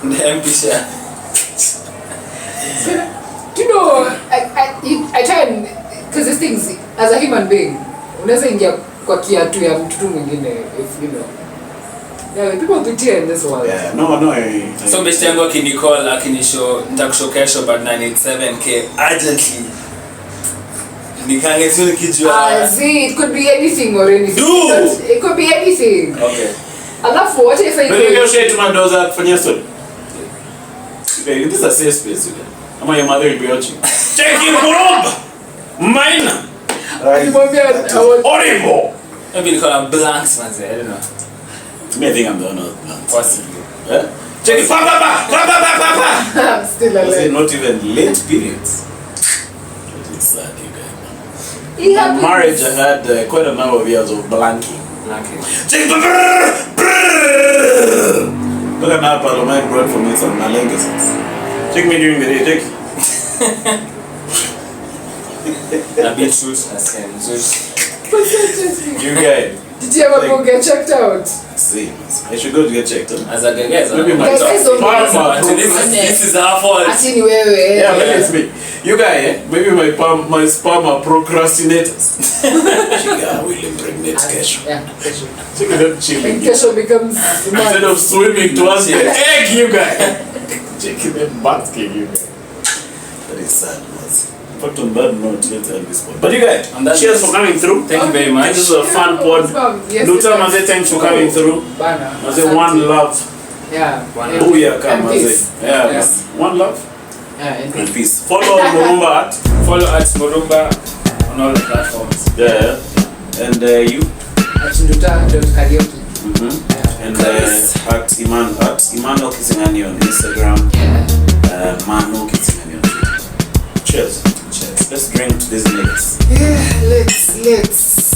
Mpisha. You know, I try and, because these things, as a human being, unaweza ingia kwa kiatu ya mtu mwingine, if you know. Yeah, people pitia in this world. yeah, no. So best yangu akinicall akinishow nitakushow kesho but na need 7k urgently. Nikange tu nikijua. See, it could be anything or anything. Dude! It could be anything. Okay. Alafu, what if I Maybe you share to my doza kufanya story. Okay, this is a safe space again. Ama your mother will be watching. Check in Murumba. Maina. Nimwambia Horrible. Maybe they call them blanks, man. I don't know. To me, I think I'm the one of the Possibly. yeah? Check it. Pa. I'm still Was it alive. not even late periods? But it's sad, you guys. It happens. Marriage, I had quite a number of years of blanking. Okay. Check it. Look at my part of my brought for me some Malenge songs. Check me during the day, check. A bit truth. You guys. Did you ever go get checked out? See, I should go to get checked out. As a guys, Maybe my Guys, sperma. this is our fault. Ati ni wewe. Yeah, maybe it's me. You guys, maybe my sperma procrastinators. Chica will impregnate kesho. Yeah, kesho. Chica not chilling. Kesho becomes Instead of swimming towards the egg, you guys. Chicken them basking, you guys. That is sad, man. But on that note, let's end this pod. But you guys, On that cheers note, for coming through. Thank you very much. This is a fun pod. Yes, Luta Maze, thanks for coming through. Bana. Maze, one love. Yeah. One And- love. Booyah, come and Maze. peace. Yeah, Yes. one love Yeah, and and peace. Follow Murumba at. Follow at Murumba on all the platforms. Yeah. And you? Karaoke. Mm-hmm. And at Imano Kisingani on Instagram. Yeah. Manu Kisingani on Twitter. Cheers. Cheers. Let's drink to these niggas. Yeah, let's.